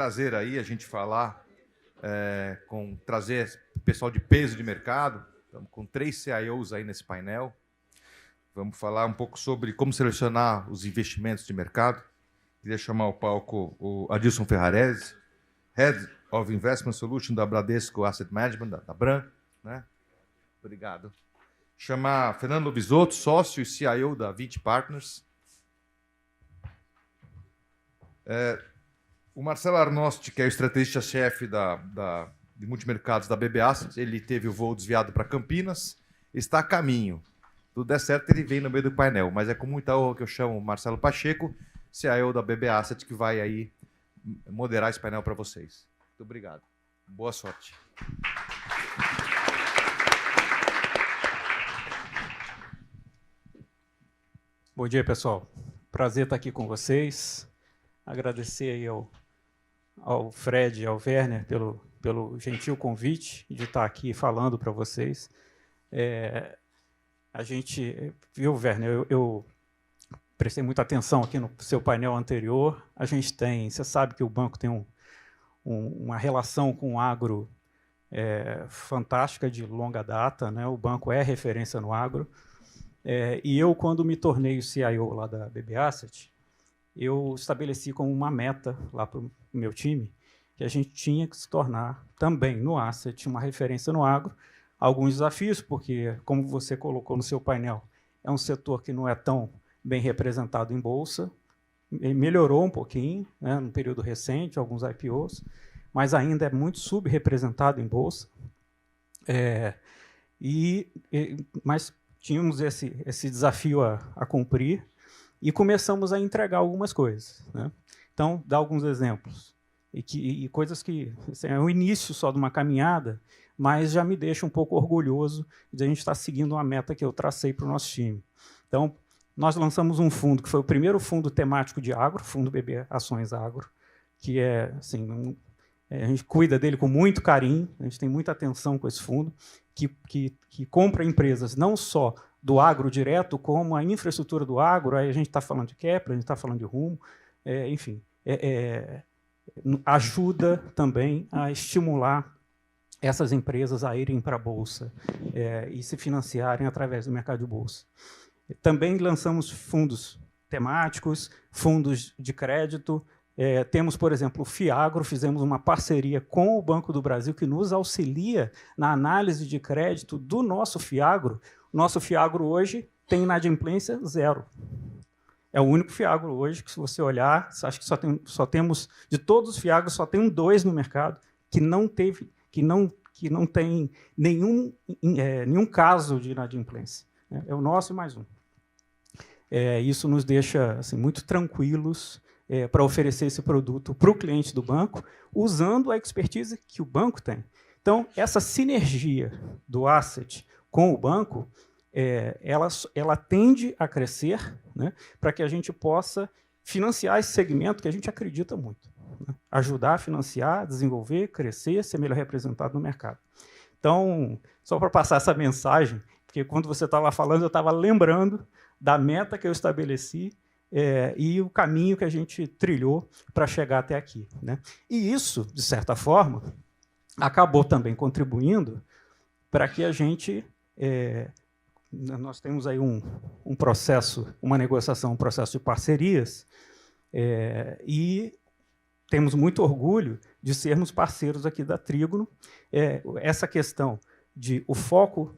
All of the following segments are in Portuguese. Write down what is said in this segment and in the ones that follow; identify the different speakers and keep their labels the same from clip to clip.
Speaker 1: prazer aí a gente falar, trazer o pessoal de peso de mercado. Estamos com 3 CIOs aí nesse painel. Vamos falar um pouco sobre como selecionar os investimentos de mercado. Queria chamar ao palco o Adilson Ferrarese, Head of Investment Solution da Bradesco Asset Management, da Bran, né? Obrigado. Chamar Fernando Bisotto, sócio e CIO da 20 Partners. O Marcelo Arnosti, que é o estrategista-chefe de multimercados da BB Asset, ele teve o voo desviado para Campinas, está a caminho. Tudo der certo, ele vem no meio do painel, mas é com muita honra que eu chamo o Marcelo Pacheco, CIO da BB Asset, que vai aí moderar esse painel para vocês. Muito obrigado. Boa sorte.
Speaker 2: Bom dia, pessoal. Prazer estar aqui com vocês. Agradecer aí ao Fred e ao Werner pelo gentil convite de estar aqui falando para vocês. A gente viu, Werner, eu prestei muita atenção aqui no seu painel anterior. A gente tem, você sabe que o banco tem uma relação com o agro fantástica de longa data, né? O banco é referência no agro. E eu, quando me tornei o CIO lá da BB Asset, eu estabeleci como uma meta lá para o meu time que a gente tinha que se tornar também no asset uma referência no agro. Alguns desafios, porque, como você colocou no seu painel, é um setor que não é tão bem representado em bolsa. Ele melhorou um pouquinho, né, no período recente, alguns IPOs, mas ainda é muito subrepresentado em bolsa. Mas tínhamos esse desafio a cumprir e começamos a entregar algumas coisas, né? Então, dar alguns exemplos. E coisas que assim, é o início só de uma caminhada, mas já me deixa um pouco orgulhoso de a gente estar seguindo uma meta que eu tracei para o nosso time. Então, nós lançamos um fundo, que foi o primeiro fundo temático de agro, Fundo BB Ações Agro, que assim, a gente cuida dele com muito carinho, a gente tem muita atenção com esse fundo, que compra empresas não só do agro direto, como a infraestrutura do agro. Aí a gente está falando de Kepler, a gente está falando de Rumo, enfim, ajuda também a estimular essas empresas a irem para a Bolsa e se financiarem através do mercado de Bolsa. Também lançamos fundos temáticos, fundos de crédito. Temos, por exemplo, o FIAGRO, fizemos uma parceria com o Banco do Brasil, que nos auxilia na análise de crédito do nosso FIAGRO. O nosso FIAGRO hoje tem inadimplência 0. É o único FIAGRO hoje que, se você olhar, acho que só temos, de todos os FIAGROs, só tem 2 no mercado que não tem nenhum caso de inadimplência. É o nosso e mais um. Isso nos deixa assim, muito tranquilos para oferecer esse produto para o cliente do banco, usando a expertise que o banco tem. Então, essa sinergia do asset com o banco, ela tende a crescer, né, para que a gente possa financiar esse segmento que a gente acredita muito, né? Ajudar a financiar, desenvolver, crescer, ser melhor representado no mercado. Então, só para passar essa mensagem, porque quando você estava falando, eu estava lembrando da meta que eu estabeleci e o caminho que a gente trilhou para chegar até aqui, né? E isso, de certa forma, acabou também contribuindo para que a gente... nós temos aí um processo, uma negociação, um processo de parcerias, e temos muito orgulho de sermos parceiros aqui da Trígono. Essa questão de o foco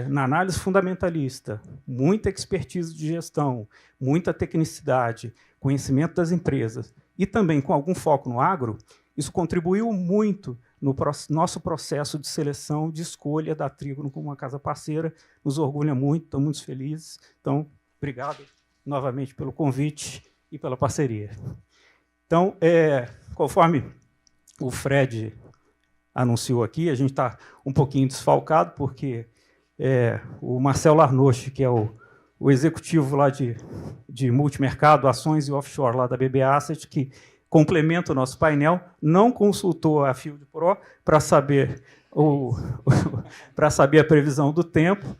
Speaker 2: na análise fundamentalista, muita expertise de gestão, muita tecnicidade, conhecimento das empresas, e também com algum foco no agro, isso contribuiu muito no nosso processo de seleção, de escolha da Trígono como uma casa parceira. Nos orgulha muito, estamos muito felizes. Então, obrigado novamente pelo convite e pela parceria. Então, conforme o Fred anunciou aqui, a gente está um pouquinho desfalcado, porque o Marcelo Arnosti, que é o executivo lá de multimercado, ações e offshore lá da BB Asset, que complementa o nosso painel, não consultou a Field Pro para saber a previsão do tempo.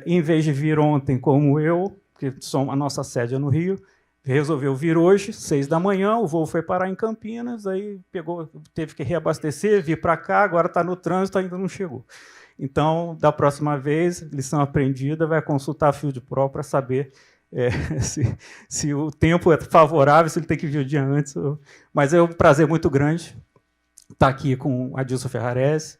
Speaker 2: Em vez de vir ontem, como eu, que a nossa sede é no Rio, resolveu vir hoje, 6 da manhã, o voo foi parar em Campinas, aí teve que reabastecer, vir para cá, agora está no trânsito, ainda não chegou. Então, da próxima vez, lição aprendida, vai consultar a Field Pro para saber se o tempo é favorável, se ele tem que vir o dia antes. Mas é um prazer muito grande estar aqui com o Adilson Ferrarese,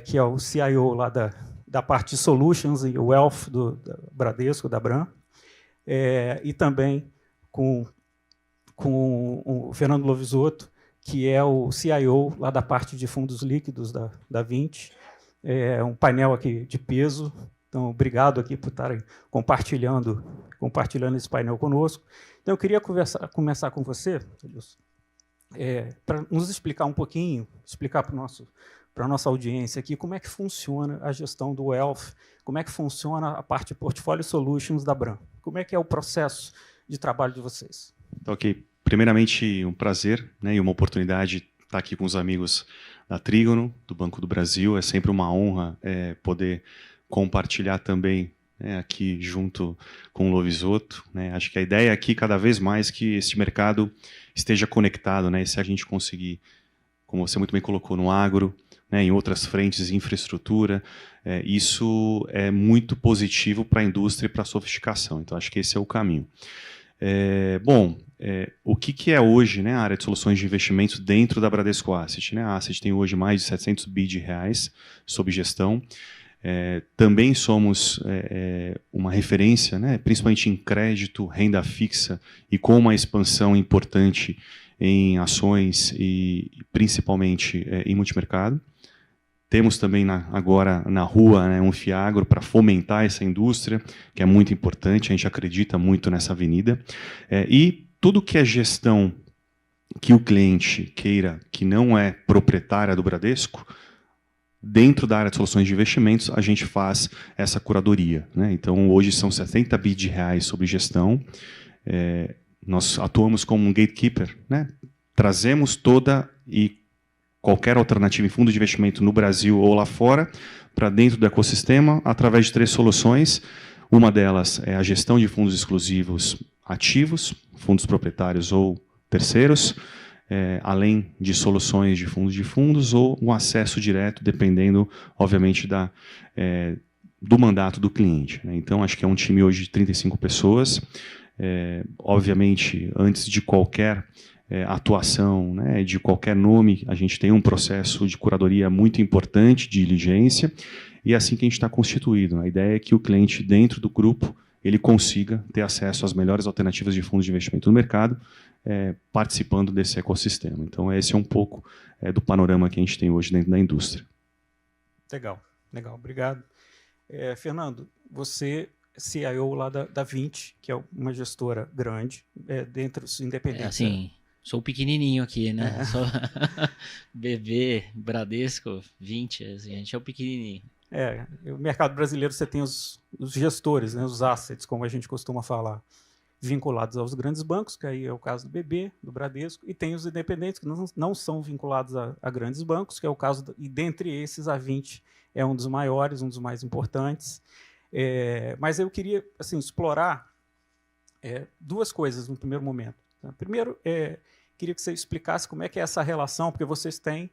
Speaker 2: que é o CIO lá da parte de Solutions e Wealth do Bradesco, da Bram, e também com o Fernando Lovisotto, que é o CIO lá da parte de fundos líquidos da Vinci. É um painel aqui de peso, então obrigado aqui por estarem compartilhando esse painel conosco. Então eu queria começar com você, Adilson, para nos explicar um pouquinho, explicar para a nossa audiência aqui como é que funciona a gestão do Wealth, como é que funciona a parte de Portfolio Solutions da Bram, como é que é o processo de trabalho de vocês.
Speaker 3: Ok. Primeiramente, um prazer, né, e uma oportunidade estar aqui com os amigos da Trígono, do Banco do Brasil. É sempre uma honra poder compartilhar também aqui junto com o Lovisotto. Né. Acho que a ideia aqui, cada vez mais, que esse mercado esteja conectado, né, e se a gente conseguir, como você muito bem colocou, no agro, né, em outras frentes, infraestrutura, isso é muito positivo para a indústria e para a sofisticação. Então, acho que esse é o caminho. O que é hoje, né, a área de soluções de investimentos dentro da Bradesco Asset? Né? A Asset tem hoje mais de 700 bi de reais sob gestão. Também somos uma referência, né, principalmente em crédito, renda fixa e com uma expansão importante em ações e principalmente em multimercado. Temos também agora na rua, né, um Fiagro para fomentar essa indústria, que é muito importante, a gente acredita muito nessa avenida. E tudo que é gestão que o cliente queira, que não é proprietária do Bradesco, dentro da área de soluções de investimentos, a gente faz essa curadoria. Né? Então, hoje são 70 bi de reais sobre gestão. Nós atuamos como um gatekeeper, né? Trazemos toda e qualquer alternativa em fundo de investimento no Brasil ou lá fora, para dentro do ecossistema, através de 3 soluções. Uma delas é a gestão de fundos exclusivos ativos, fundos proprietários ou terceiros, além de soluções de fundos ou um acesso direto, dependendo, obviamente, do mandato do cliente. Né? Então, acho que é um time hoje de 35 pessoas. Obviamente, antes de qualquer atuação, né, de qualquer nome, a gente tem um processo de curadoria muito importante, de diligência, e é assim que a gente está constituído. A ideia é que o cliente, dentro do grupo, ele consiga ter acesso às melhores alternativas de fundos de investimento no mercado, participando desse ecossistema. Então, esse é um pouco do panorama que a gente tem hoje dentro da indústria.
Speaker 2: Legal, obrigado. Fernando, você CIO lá da Vinci, que é uma gestora grande, dentro dos independentes.
Speaker 4: Assim, sou pequenininho aqui, né? Sou BB, Bradesco, Vinci, assim, a gente é o pequenininho.
Speaker 2: No mercado brasileiro você tem os gestores, né, os assets, como a gente costuma falar, vinculados aos grandes bancos, que aí é o caso do BB, do Bradesco, e tem os independentes, que não são vinculados a grandes bancos, que é o caso, e dentre esses a Vinci é um dos maiores, um dos mais importantes. Mas eu queria assim, explorar 2 coisas no primeiro momento. Tá? Primeiro, queria que você explicasse como é que é essa relação, porque vocês têm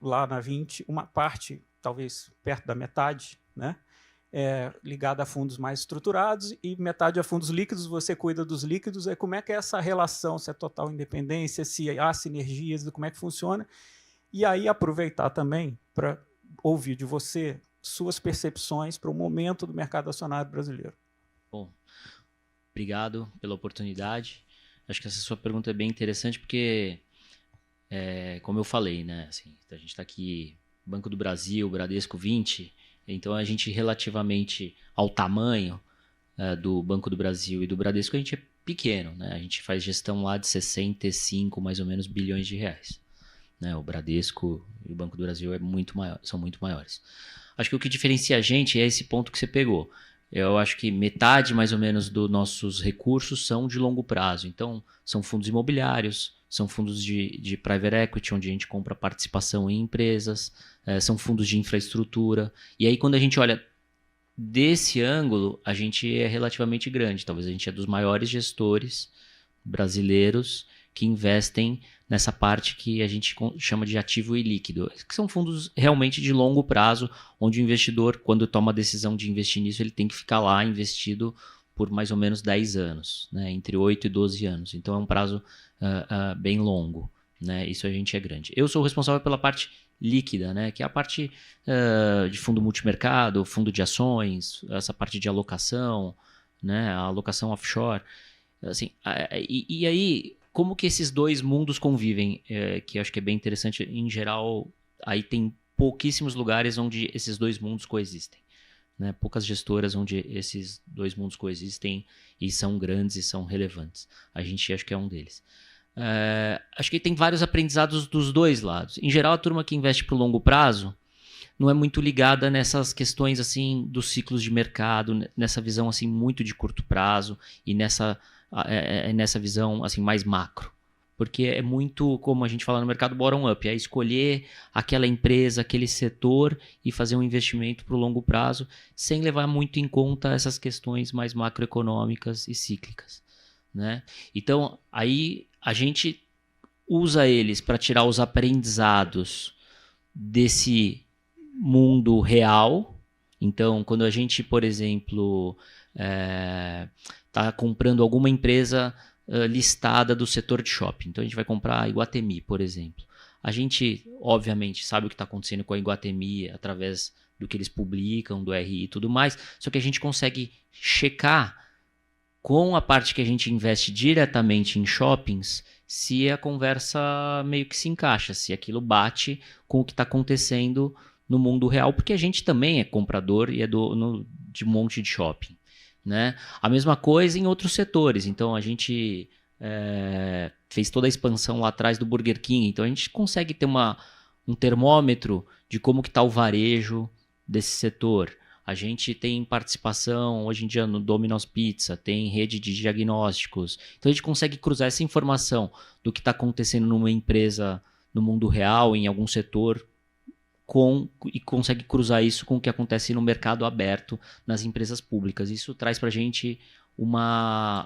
Speaker 2: lá na Vinci uma parte, talvez perto da metade, né, ligada a fundos mais estruturados e metade a fundos líquidos, você cuida dos líquidos. Como é que é essa relação, se é total independência, se há sinergias, como é que funciona? E aí aproveitar também para ouvir de você suas percepções para o momento do mercado acionário brasileiro.
Speaker 4: Bom, obrigado pela oportunidade. Acho que essa sua pergunta é bem interessante porque, como eu falei, né, assim, a gente está aqui, Banco do Brasil, Bradesco, Vinci, então a gente, relativamente ao tamanho do Banco do Brasil e do Bradesco, a gente é pequeno, né? A gente faz gestão lá de 65, mais ou menos, bilhões de reais. Né? O Bradesco e o Banco do Brasil são muito maiores. Acho que o que diferencia a gente é esse ponto que você pegou. Eu acho que metade, mais ou menos, dos nossos recursos são de longo prazo. Então, são fundos imobiliários, são fundos de private equity, onde a gente compra participação em empresas, são fundos de infraestrutura. E aí, quando a gente olha desse ângulo, a gente é relativamente grande. Talvez a gente é dos maiores gestores brasileiros que investem nessa parte que a gente chama de ativo e líquido, que são fundos realmente de longo prazo, onde o investidor, quando toma a decisão de investir nisso, ele tem que ficar lá investido por mais ou menos 10 anos, né? Entre 8 e 12 anos. Então é um prazo bem longo, né? Isso a gente é grande. Eu sou responsável pela parte líquida, né? Que é a parte de fundo multimercado, fundo de ações, essa parte de alocação, né? A alocação offshore. Assim, e aí, como que esses dois mundos convivem? Que eu acho que é bem interessante. Em geral, aí tem pouquíssimos lugares onde esses dois mundos coexistem. Né? Poucas gestoras onde esses dois mundos coexistem e são grandes e são relevantes. A gente acho que é um deles. Acho que tem vários aprendizados dos dois lados. Em geral, a turma que investe para o longo prazo não é muito ligada nessas questões assim dos ciclos de mercado, nessa visão assim muito de curto prazo e nessa visão assim mais macro. Porque é muito, como a gente fala no mercado, bottom-up, é escolher aquela empresa, aquele setor e fazer um investimento para o longo prazo, sem levar muito em conta essas questões mais macroeconômicas e cíclicas. Né? Então, aí a gente usa eles para tirar os aprendizados desse mundo real. Então, quando a gente, por exemplo, está comprando alguma empresa listada do setor de shopping. Então a gente vai comprar a Iguatemi, por exemplo. A gente, obviamente, sabe o que está acontecendo com a Iguatemi através do que eles publicam, do RI e tudo mais, só que a gente consegue checar com a parte que a gente investe diretamente em shoppings se a conversa meio que se encaixa, se aquilo bate com o que está acontecendo no mundo real, porque a gente também é comprador e é de um monte de shopping. Né? A mesma coisa em outros setores. Então a gente fez toda a expansão lá atrás do Burger King. Então a gente consegue ter um termômetro de como que está o varejo desse setor. A gente tem participação hoje em dia no Domino's Pizza, tem rede de diagnósticos. Então a gente consegue cruzar essa informação do que está acontecendo numa empresa no mundo real, em algum setor, e consegue cruzar isso com o que acontece no mercado aberto nas empresas públicas. Isso traz para a gente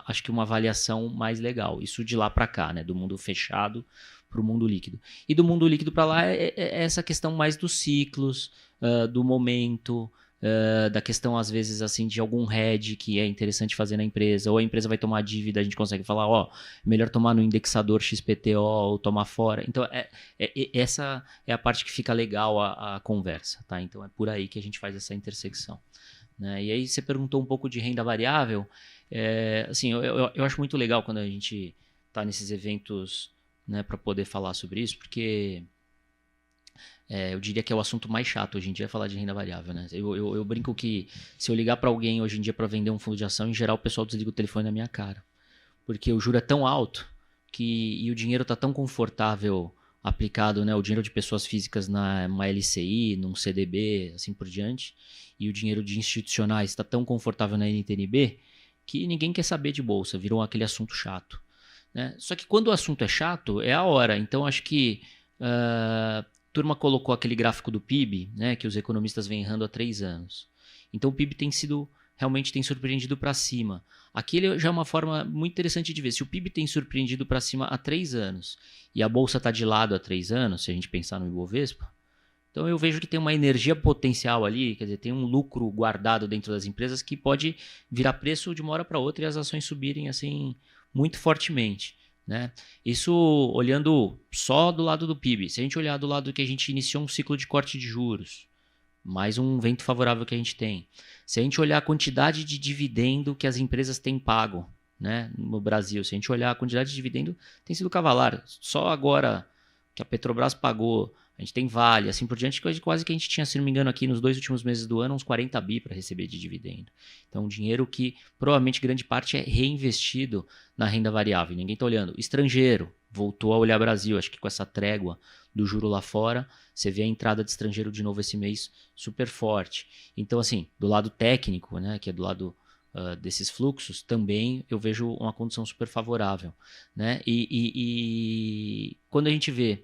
Speaker 4: acho que uma avaliação mais legal. Isso de lá para cá, né? Do mundo fechado para o mundo líquido. E do mundo líquido para lá é essa questão mais dos ciclos, do momento, da questão, às vezes, assim, de algum hedge que é interessante fazer na empresa, ou a empresa vai tomar dívida, a gente consegue falar, melhor tomar no indexador XPTO ou tomar fora. Então, essa é a parte que fica legal a conversa, tá? Então, é por aí que a gente faz essa intersecção. Né? E aí, você perguntou um pouco de renda variável. Assim, eu acho muito legal quando a gente está nesses eventos, né, para poder falar sobre isso, porque... eu diria que é o assunto mais chato hoje em dia falar de renda variável, né? Eu brinco que se eu ligar para alguém hoje em dia para vender um fundo de ação, em geral o pessoal desliga o telefone na minha cara. Porque o juro é tão alto e o dinheiro está tão confortável aplicado, né? O dinheiro de pessoas físicas numa LCI, num CDB, assim por diante, e o dinheiro de institucionais está tão confortável na NTNB que ninguém quer saber de bolsa, virou aquele assunto chato. Né? Só que quando o assunto é chato, é a hora. Então acho que... turma colocou aquele gráfico do PIB, né, que os economistas vêm errando há 3 anos. Então o PIB realmente tem surpreendido para cima. Aqui já é uma forma muito interessante de ver. Se o PIB tem surpreendido para cima há 3 anos e a bolsa está de lado há 3 anos, se a gente pensar no Ibovespa, então eu vejo que tem uma energia potencial ali, quer dizer, tem um lucro guardado dentro das empresas que pode virar preço de uma hora para outra e as ações subirem assim muito fortemente. Né? Isso olhando só do lado do PIB. Se a gente olhar do lado que a gente iniciou um ciclo de corte de juros, mais um vento favorável que a gente tem. Se a gente olhar a quantidade de dividendo que as empresas têm pago, né, no Brasil, se a gente olhar a quantidade de dividendo, tem sido cavalar. Só agora que a Petrobras pagou, a gente tem Vale, assim por diante, quase que a gente tinha, se não me engano, aqui nos 2 últimos meses do ano, uns 40 bi para receber de dividendo. Então, um dinheiro que provavelmente grande parte é reinvestido na renda variável. Ninguém está olhando. Estrangeiro voltou a olhar Brasil, acho que com essa trégua do juro lá fora, você vê a entrada de estrangeiro de novo esse mês super forte. Então, assim, do lado técnico, né, que é do lado desses fluxos, também eu vejo uma condição super favorável. Né? E quando a gente vê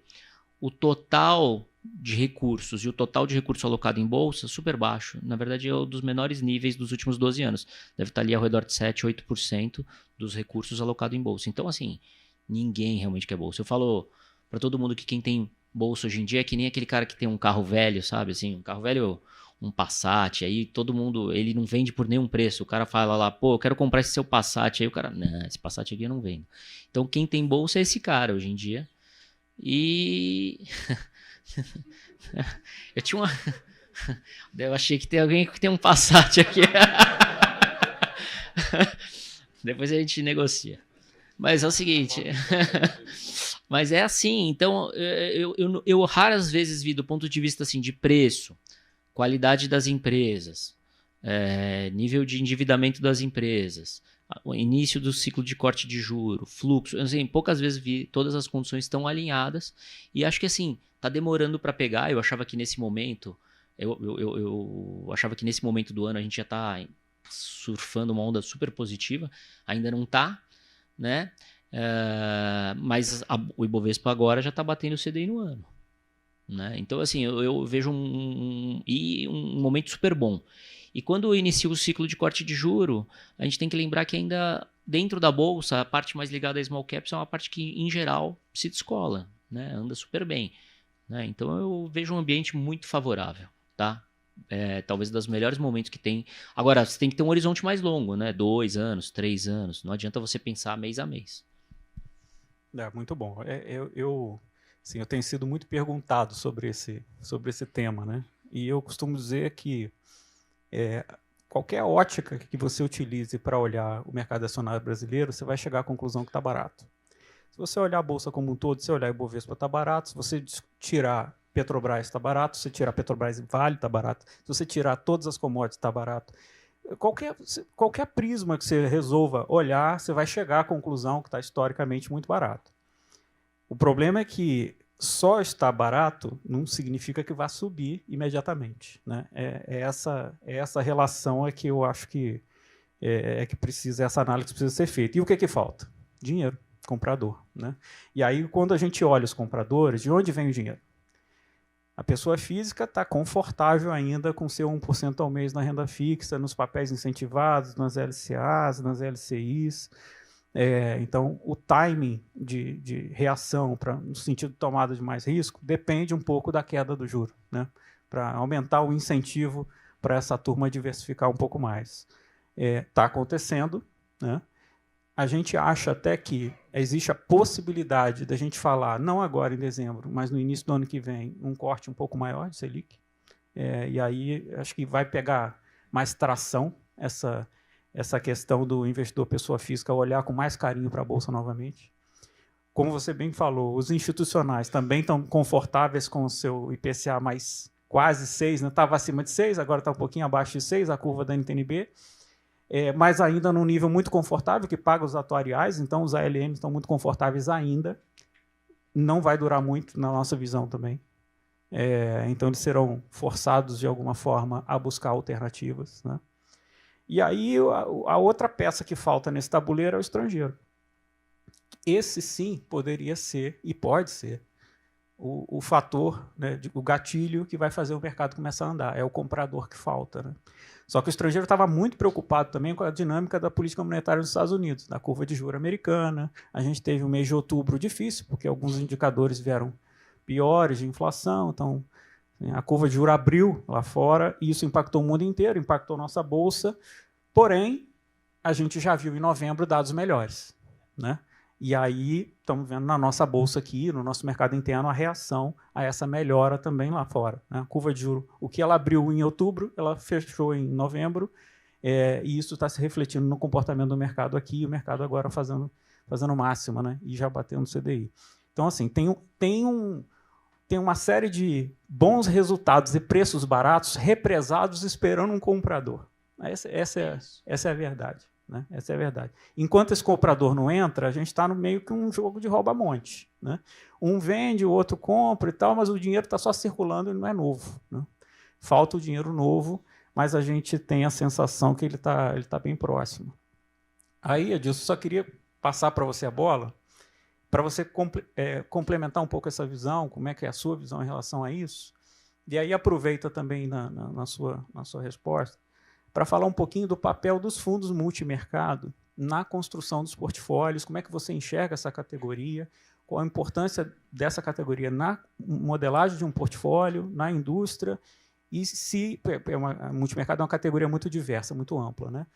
Speaker 4: o total de recursos e o total de recursos alocado em bolsa, super baixo. Na verdade, é um dos menores níveis dos últimos 12 anos. Deve estar ali ao redor de 7, 8% dos recursos alocados em bolsa. Então, assim, ninguém realmente quer bolsa. Eu falo para todo mundo que quem tem bolsa hoje em dia é que nem aquele cara que tem um carro velho, sabe? Assim, um carro velho, um Passat, aí todo mundo, ele não vende por nenhum preço. O cara fala lá, pô, eu quero comprar esse seu Passat. Aí o cara, não, esse Passat aqui eu não vendo. Então, quem tem bolsa é esse cara hoje em dia. E... eu tinha uma... eu achei que tem alguém que tem um Passat aqui. Depois a gente negocia. Mas é o seguinte... Mas é assim, então eu raras vezes vi do ponto de vista assim, de preço, qualidade das empresas, nível de endividamento das empresas, o início do ciclo de corte de juro, fluxo, assim, poucas vezes vi, todas as condições estão alinhadas e acho que assim, está demorando para pegar. Eu achava que nesse momento, eu achava que nesse momento do ano a gente já está surfando uma onda super positiva, ainda não está, né? Mas o Ibovespa agora já está batendo o CDI no ano, né? Então assim, eu vejo um momento super bom. E quando inicia o ciclo de corte de juro, a gente tem que lembrar que ainda dentro da bolsa, a parte mais ligada a small caps é uma parte que em geral se descola, né? Anda super bem, né? Então eu vejo um ambiente muito favorável, tá? Talvez dos melhores momentos que tem. Agora, você tem que ter um horizonte mais longo, né? 2 anos, 3 anos. Não adianta você pensar mês a mês.
Speaker 2: Muito bom. Eu tenho sido muito perguntado sobre esse tema, né? E eu costumo dizer que qualquer ótica que você utilize para olhar o mercado acionário brasileiro, você vai chegar à conclusão que está barato. Se você olhar a Bolsa como um todo, se você olhar o Ibovespa, está barato. Se você tirar Petrobras, está barato. Se você tirar Petrobras e Vale, está barato. Se você tirar todas as commodities, está barato. Qualquer prisma que você resolva olhar, você vai chegar à conclusão que está historicamente muito barato. O problema é que só está barato não significa que vai subir imediatamente, né? Essa relação que eu acho que essa análise precisa ser feita. E o que falta? Dinheiro, comprador, né? E aí, quando a gente olha os compradores, de onde vem o dinheiro? A pessoa física está confortável ainda com seu 1% ao mês na renda fixa, nos papéis incentivados, nas LCAs, nas LCIs. Então, o timing de reação no sentido de tomada de mais risco depende um pouco da queda do juro, né? Para aumentar o incentivo para essa turma diversificar um pouco mais. Está acontecendo, né? A gente acha até que existe a possibilidade da gente falar, não agora em dezembro, mas no início do ano que vem, um corte um pouco maior de Selic. E aí acho que vai pegar mais tração essa questão do investidor pessoa física olhar com mais carinho para a Bolsa novamente. Como você bem falou, os institucionais também estão confortáveis com o seu IPCA mais quase 6, né? Estava acima de 6, agora está um pouquinho abaixo de 6, a curva da NTNB. Mas ainda num nível muito confortável, que paga os atuariais, então os ALM estão muito confortáveis ainda. Não vai durar muito, na nossa visão também. Então eles serão forçados, de alguma forma, a buscar alternativas, né? E aí a outra peça que falta nesse tabuleiro é o estrangeiro. Esse sim poderia ser, e pode ser, o fator, né, o gatilho que vai fazer o mercado começar a andar. É o comprador que falta, né? Só que o estrangeiro estava muito preocupado também com a dinâmica da política monetária nos Estados Unidos, da curva de juros americana. A gente teve um mês de outubro difícil, porque alguns indicadores vieram piores de inflação. Então, a curva de juros abriu lá fora e isso impactou o mundo inteiro, impactou nossa bolsa. Porém, a gente já viu em novembro dados melhores, né? E aí estamos vendo na nossa bolsa aqui, no nosso mercado interno, a reação a essa melhora também lá fora, né? A curva de juros, o que ela abriu em outubro, ela fechou em novembro, e isso está se refletindo no comportamento do mercado aqui, o mercado agora fazendo máxima, né? E já batendo no CDI. Então, assim, tem uma série de bons resultados e preços baratos represados esperando um comprador. Essa é a verdade, né? Essa é a verdade. Enquanto esse comprador não entra, a gente está no meio que um jogo de rouba-monte, né? Um vende, o outro compra e tal, mas o dinheiro está só circulando e não é novo, né? Falta o dinheiro novo, mas a gente tem a sensação que ele tá bem próximo. Aí, Adilson, só queria passar para você a bola Para você complementar um pouco essa visão, como é que é a sua visão em relação a isso, e aí aproveita também na sua resposta, para falar um pouquinho do papel dos fundos multimercado na construção dos portfólios, como é que você enxerga essa categoria, qual a importância dessa categoria na modelagem de um portfólio, na indústria, e se multimercado é uma categoria muito diversa, muito ampla, né?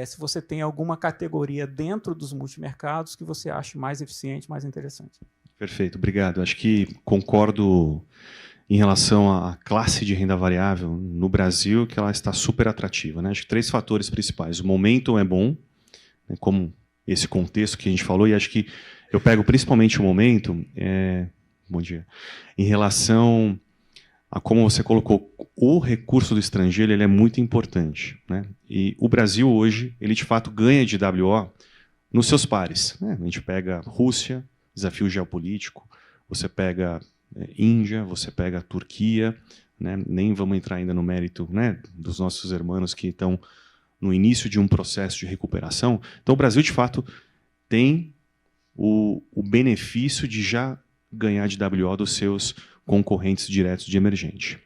Speaker 2: Se você tem alguma categoria dentro dos multimercados que você acha mais eficiente, mais interessante.
Speaker 3: Perfeito, obrigado. Acho que concordo em relação à classe de renda variável no Brasil, que ela está super atrativa, né? Acho que 3 fatores principais. O momento é bom, né, como esse contexto que a gente falou, e acho que eu pego principalmente o momento, bom dia, em relação a como você colocou, o recurso do estrangeiro ele é muito importante, né? E o Brasil hoje, ele de fato ganha de WO nos seus pares, né? A gente pega Rússia, desafio geopolítico, você pega Índia, você pega Turquia, né? Nem vamos entrar ainda no mérito, né, dos nossos irmãos que estão no início de um processo de recuperação. Então o Brasil de fato tem o benefício de já ganhar de WO dos seus concorrentes diretos de emergente.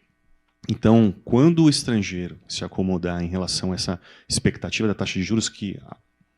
Speaker 3: Então, quando o estrangeiro se acomodar em relação a essa expectativa da taxa de juros, que,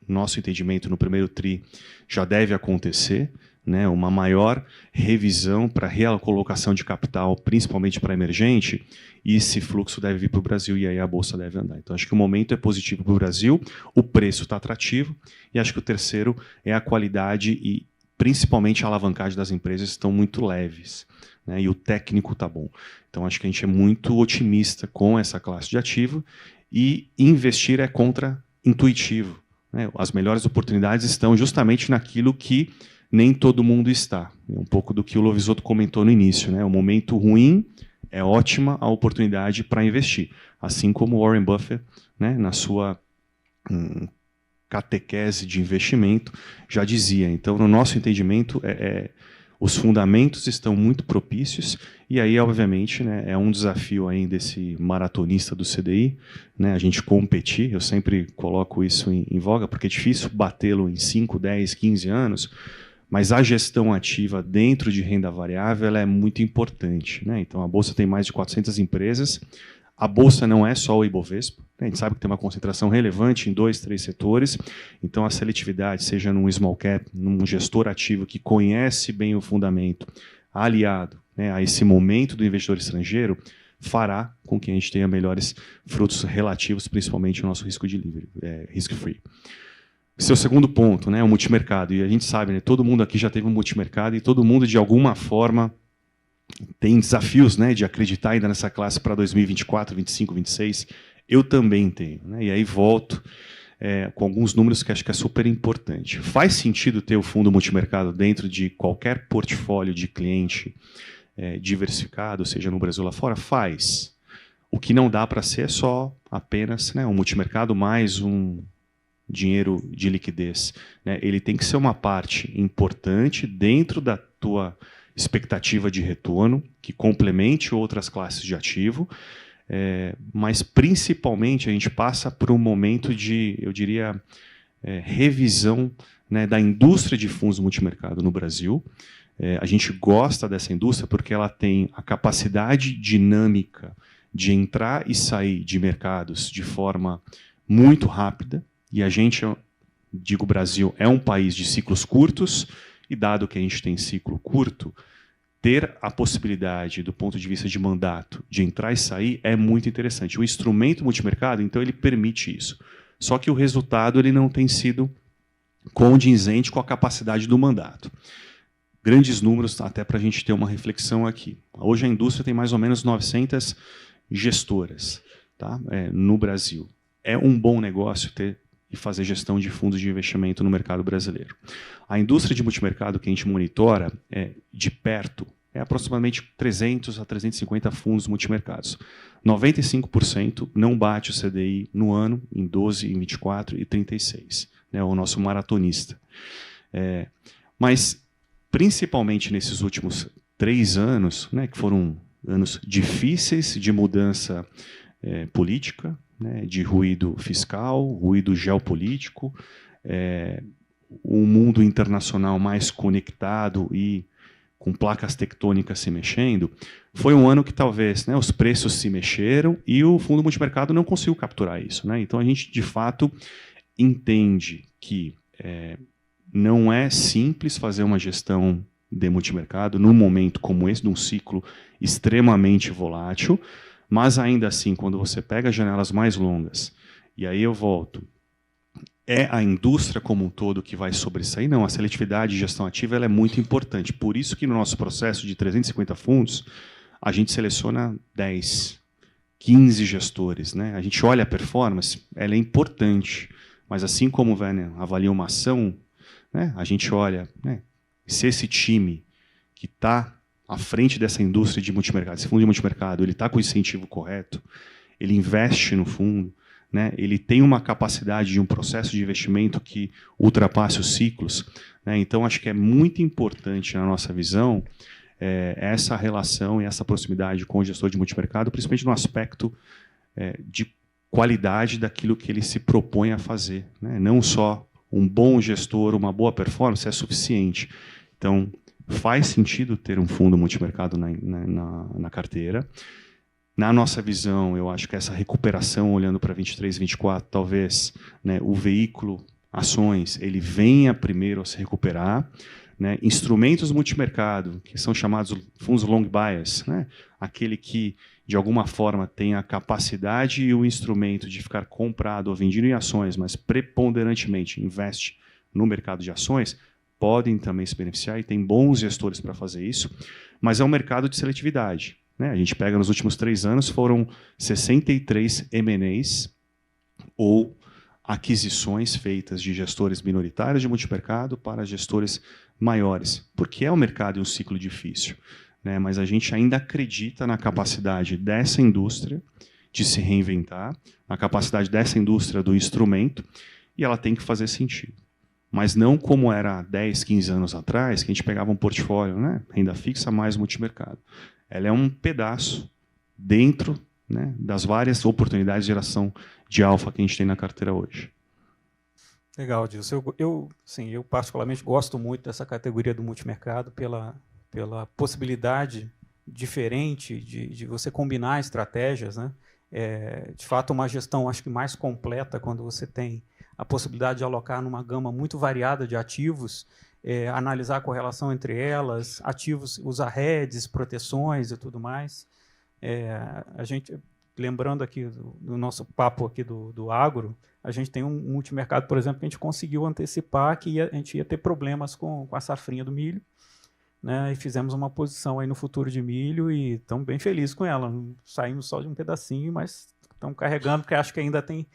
Speaker 3: nosso entendimento, no primeiro TRI já deve acontecer, né, uma maior revisão para realocação de capital, principalmente para emergente, e esse fluxo deve vir para o Brasil e aí a Bolsa deve andar. Então, acho que o momento é positivo para o Brasil, o preço está atrativo, e acho que o terceiro é a qualidade e, principalmente, a alavancagem das empresas estão muito leves, né, e o técnico está bom. Então, acho que a gente é muito otimista com essa classe de ativo e investir é contra-intuitivo, né? As melhores oportunidades estão justamente naquilo que nem todo mundo está. É um pouco do que o Lovisotto comentou no início, né? O momento ruim é ótima a oportunidade para investir. Assim como Warren Buffett, né, na sua catequese de investimento, já dizia. Então, no nosso entendimento, os fundamentos estão muito propícios e aí, obviamente, né, é um desafio aí desse maratonista do CDI, né, a gente competir. Eu sempre coloco isso em voga, porque é difícil batê-lo em 5, 10, 15 anos, mas a gestão ativa dentro de renda variável ela é muito importante, né? Então, a Bolsa tem mais de 400 empresas. A Bolsa não é só o Ibovespa. A gente sabe que tem uma concentração relevante em 2, 3 setores. Então, a seletividade, seja num small cap, num gestor ativo que conhece bem o fundamento, aliado, né, a esse momento do investidor estrangeiro, fará com que a gente tenha melhores frutos relativos, principalmente o nosso risco de livre, risk-free. Seu segundo ponto, né, o multimercado. E a gente sabe, né, todo mundo aqui já teve um multimercado e todo mundo, de alguma forma, tem desafios, né, de acreditar ainda nessa classe para 2024, 25, 26. Eu também tenho, né, e aí volto com alguns números que acho que é super importante. Faz sentido ter o fundo multimercado dentro de qualquer portfólio de cliente diversificado, seja no Brasil ou lá fora? Faz. O que não dá para ser é só apenas, né, um multimercado mais um dinheiro de liquidez, né? Ele tem que ser uma parte importante dentro da tua expectativa de retorno, que complemente outras classes de ativo, mas principalmente a gente passa por um momento de, eu diria, revisão, né, da indústria de fundos multimercado no Brasil. A gente gosta dessa indústria porque ela tem a capacidade dinâmica de entrar e sair de mercados de forma muito rápida, e a gente, digo, o Brasil é um país de ciclos curtos, e dado que a gente tem ciclo curto, ter a possibilidade, do ponto de vista de mandato, de entrar e sair é muito interessante. O instrumento multimercado, então, ele permite isso. Só que o resultado ele não tem sido condizente com a capacidade do mandato. Grandes números, até para a gente ter uma reflexão aqui. Hoje a indústria tem mais ou menos 900 gestoras, tá, no Brasil. É um bom negócio ter e fazer gestão de fundos de investimento no mercado brasileiro. A indústria de multimercado que a gente monitora de perto é aproximadamente 300 a 350 fundos multimercados. 95% não bate o CDI no ano, em 12, em 24 e 36. É o nosso maratonista. Mas, principalmente nesses últimos 3 anos, né, que foram anos difíceis de mudança política, né, de ruído fiscal, ruído geopolítico, um mundo internacional mais conectado e com placas tectônicas se mexendo, foi um ano que talvez, né, os preços se mexeram e o fundo multimercado não conseguiu capturar isso, né? Então a gente, de fato, entende que não é simples fazer uma gestão de multimercado num momento como esse, num ciclo extremamente volátil, mas ainda assim, quando você pega janelas mais longas, e aí eu volto, é a indústria como um todo que vai sobressair? Não, a seletividade e gestão ativa ela é muito importante. Por isso que no nosso processo de 350 fundos, a gente seleciona 10, 15 gestores, né? A gente olha a performance, ela é importante, mas assim como o Werner avalia uma ação, né, a gente olha, né, se esse time que está à frente dessa indústria de multimercado, esse fundo de multimercado, ele está com o incentivo correto, ele investe no fundo, né, ele tem uma capacidade de um processo de investimento que ultrapasse os ciclos, né, então acho que é muito importante na nossa visão essa relação e essa proximidade com o gestor de multimercado, principalmente no aspecto de qualidade daquilo que ele se propõe a fazer, né, não só um bom gestor, uma boa performance é suficiente. Então, faz sentido ter um fundo multimercado na carteira. Na nossa visão, eu acho que essa recuperação, olhando para 23, 24, talvez, né, o veículo ações ele venha primeiro a se recuperar. Né, instrumentos multimercado, que são chamados fundos long bias, né, aquele que, de alguma forma, tem a capacidade e o instrumento de ficar comprado ou vendido em ações, mas preponderantemente investe no mercado de ações, podem também se beneficiar e tem bons gestores para fazer isso, mas é um mercado de seletividade. Né? A gente pega nos últimos 3 anos, foram 63 M&As ou aquisições feitas de gestores minoritários de multimercado para gestores maiores, porque é um mercado e um ciclo difícil, né? Mas a gente ainda acredita na capacidade dessa indústria de se reinventar, na capacidade dessa indústria do instrumento, e ela tem que fazer sentido. Mas não como era 10, 15 anos atrás, que a gente pegava um portfólio, né, renda fixa mais multimercado. Ela é um pedaço dentro, né, das várias oportunidades de geração de alfa que a gente tem na carteira hoje.
Speaker 2: Legal, Dilson. Eu particularmente gosto muito dessa categoria do multimercado pela possibilidade diferente de você combinar estratégias, né? De fato, uma gestão, acho que mais completa, quando você tem a possibilidade de alocar numa gama muito variada de ativos, analisar a correlação entre elas, ativos, usar hedges, proteções e tudo mais. A gente, lembrando aqui do nosso papo aqui do agro, a gente tem um multimercado, por exemplo, que a gente conseguiu antecipar que a gente ia ter problemas com a safrinha do milho, né, e fizemos uma posição aí no futuro de milho e estamos bem felizes com ela. Saímos só de um pedacinho, mas estamos carregando, porque acho que ainda tem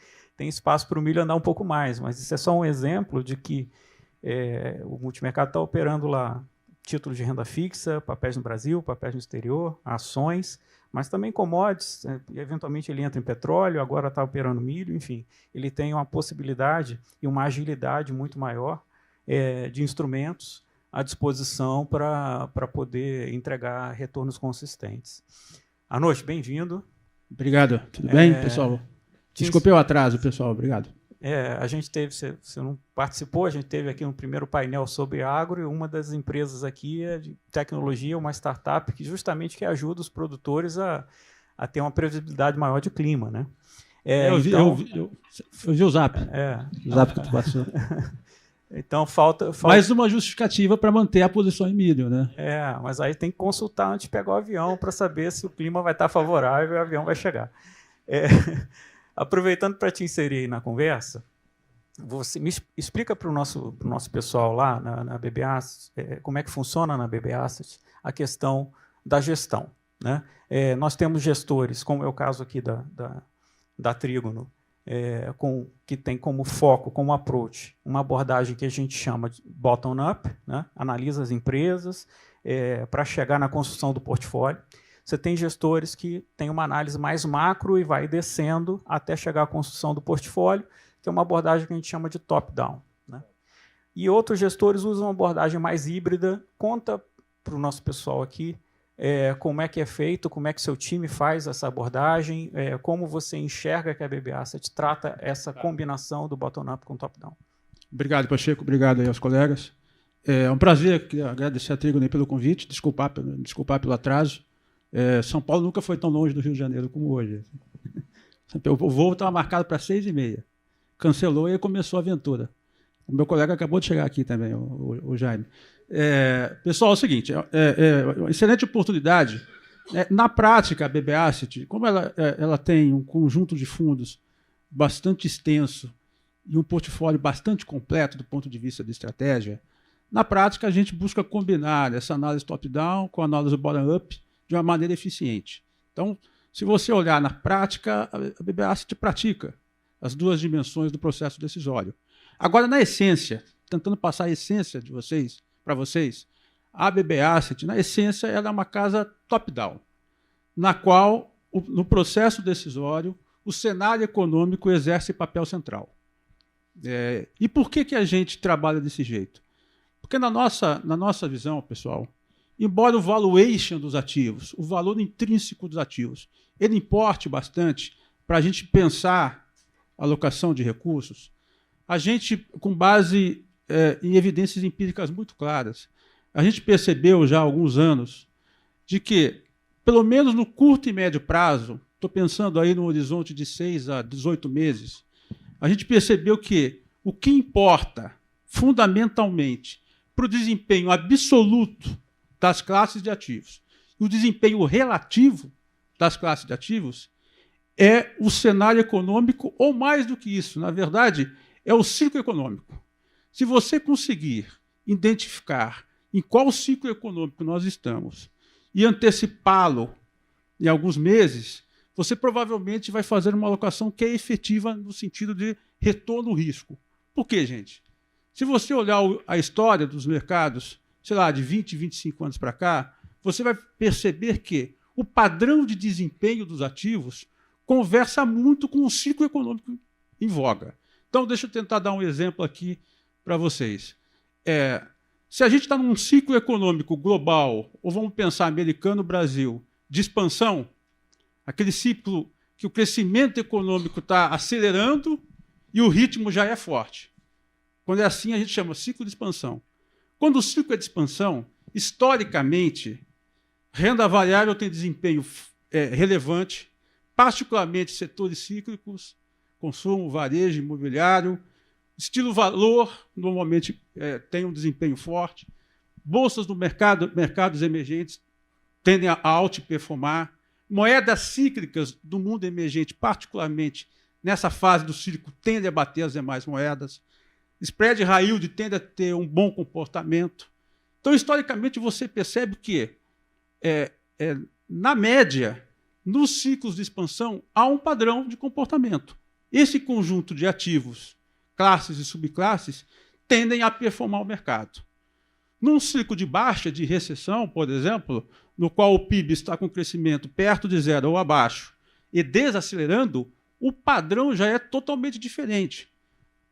Speaker 2: espaço para o milho andar um pouco mais. Mas isso é só um exemplo de que o multimercado está operando lá títulos de renda fixa, papéis no Brasil, papéis no exterior, ações, mas também commodities, eventualmente ele entra em petróleo, agora está operando milho, enfim. Ele tem uma possibilidade e uma agilidade muito maior de instrumentos à disposição para poder entregar retornos consistentes. À noite, bem-vindo.
Speaker 5: Obrigado. Tudo bem, pessoal? Desculpe o atraso, pessoal. Obrigado.
Speaker 2: A gente teve, você não participou, a gente teve aqui um primeiro painel sobre agro, e uma das empresas aqui é de tecnologia, uma startup que justamente que ajuda os produtores a ter uma previsibilidade maior de clima, né?
Speaker 5: Eu vi o Zap. O Zap que tu passou.
Speaker 2: Então falta
Speaker 5: mais uma justificativa para manter a posição em milho, né?
Speaker 2: Mas aí tem que consultar antes de pegar o avião para saber se o clima vai estar favorável e o avião vai chegar. Aproveitando para te inserir aí na conversa, você me explica para o nosso pessoal lá na BB Asset, como é que funciona na BB Asset a questão da gestão, né? Nós temos gestores, como é o caso aqui da Trígono, que tem como foco, como approach, uma abordagem que a gente chama de bottom-up, né? Analisa as empresas para chegar na construção do portfólio. Você tem gestores que têm uma análise mais macro e vai descendo até chegar à construção do portfólio, que é uma abordagem que a gente chama de top-down, né? E outros gestores usam uma abordagem mais híbrida. Conta para o nosso pessoal aqui como é que é feito, como é que seu time faz essa abordagem, como você enxerga que a BB Asset trata essa combinação do bottom-up com top-down.
Speaker 5: Obrigado, Pacheco. Obrigado aí aos colegas. É um prazer, queria agradecer a Trígono pelo convite, desculpar pelo atraso. São Paulo nunca foi tão longe do Rio de Janeiro como hoje. O voo estava marcado para 6h30. Cancelou e começou a aventura. O meu colega acabou de chegar aqui também, o Jaime. Pessoal, é o seguinte, uma excelente oportunidade. Na prática, a BB Asset, como ela tem um conjunto de fundos bastante extenso e um portfólio bastante completo do ponto de vista de estratégia, na prática a gente busca combinar essa análise top-down com a análise bottom-up de uma maneira eficiente. Então, se você olhar na prática, a BB Asset pratica as duas dimensões do processo decisório. Agora, na essência, tentando passar a essência de vocês para vocês, a BB Asset, na essência, ela é uma casa top-down, na qual, no processo decisório, o cenário econômico exerce papel central. E por que a gente trabalha desse jeito? Porque na nossa visão, pessoal, embora o valuation dos ativos, o valor intrínseco dos ativos, ele importe bastante para a gente pensar a alocação de recursos, a gente, com base em evidências empíricas muito claras, a gente percebeu já há alguns anos de que, pelo menos no curto e médio prazo, estou pensando aí no horizonte de 6 a 18 meses, a gente percebeu que o que importa fundamentalmente para o desempenho absoluto das classes de ativos e o desempenho relativo das classes de ativos é o cenário econômico, ou mais do que isso, na verdade, é o ciclo econômico. Se você conseguir identificar em qual ciclo econômico nós estamos e antecipá-lo em alguns meses, você provavelmente vai fazer uma alocação que é efetiva no sentido de retorno-risco. Por quê, gente? Se você olhar a história dos mercados, sei lá, de 20, 25 anos para cá, você vai perceber que o padrão de desempenho dos ativos conversa muito com o ciclo econômico em voga. Então, deixa eu tentar dar um exemplo aqui para vocês. Se a gente está num ciclo econômico global, ou vamos pensar americano, Brasil, de expansão, aquele ciclo que o crescimento econômico está acelerando e o ritmo já é forte. Quando é assim, a gente chama ciclo de expansão. Quando o ciclo é de expansão, historicamente, renda variável tem desempenho relevante, particularmente setores cíclicos, consumo, varejo, imobiliário. Estilo valor, normalmente, tem um desempenho forte. Bolsas no mercados emergentes tendem a outperformar. Moedas cíclicas do mundo emergente, particularmente nessa fase do ciclo, tendem a bater as demais moedas. Spread high yield tende a ter um bom comportamento. Então, historicamente, você percebe que, na média, nos ciclos de expansão, há um padrão de comportamento. Esse conjunto de ativos, classes e subclasses, tendem a performar o mercado. Num ciclo de baixa, de recessão, por exemplo, no qual o PIB está com crescimento perto de zero ou abaixo e desacelerando, o padrão já é totalmente diferente.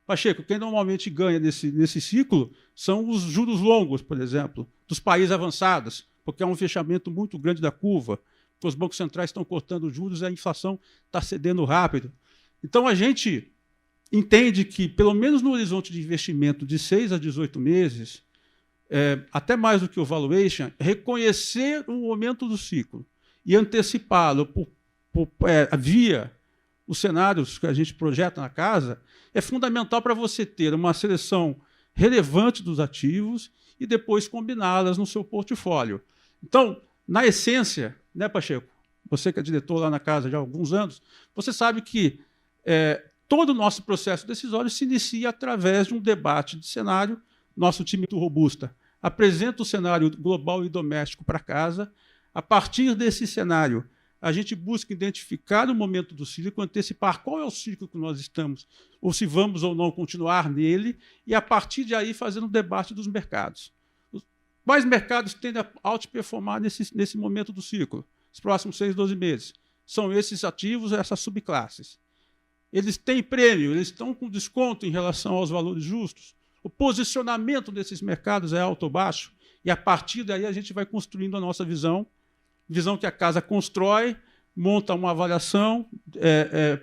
Speaker 5: Pacheco, quem normalmente ganha nesse ciclo são os juros longos, por exemplo, dos países avançados, porque há um fechamento muito grande da curva, porque os bancos centrais estão cortando juros e a inflação está cedendo rápido. Então, a gente entende que, pelo menos no horizonte de investimento de 6 a 18 meses, até mais do que o valuation, reconhecer o momento do ciclo e antecipá-lo via os cenários que a gente projeta na casa, é fundamental para você ter uma seleção relevante dos ativos e depois combiná-las no seu portfólio. Então, na essência, né, Pacheco? Você que é diretor lá na casa já há alguns anos, você sabe que todo o nosso processo decisório se inicia através de um debate de cenário. Nosso time muito robusta apresenta o cenário global e doméstico para casa. A partir desse cenário, a gente busca identificar o momento do ciclo, antecipar qual é o ciclo que nós estamos, ou se vamos ou não continuar nele, e a partir de aí fazer um debate dos mercados. Quais mercados tendem a outperformar nesse momento do ciclo? Os próximos 6, 12 meses. São esses ativos, essas subclasses. Eles têm prêmio, eles estão com desconto em relação aos valores justos. O posicionamento desses mercados é alto ou baixo, e a partir daí a gente vai construindo a nossa visão que a casa constrói, monta uma avaliação,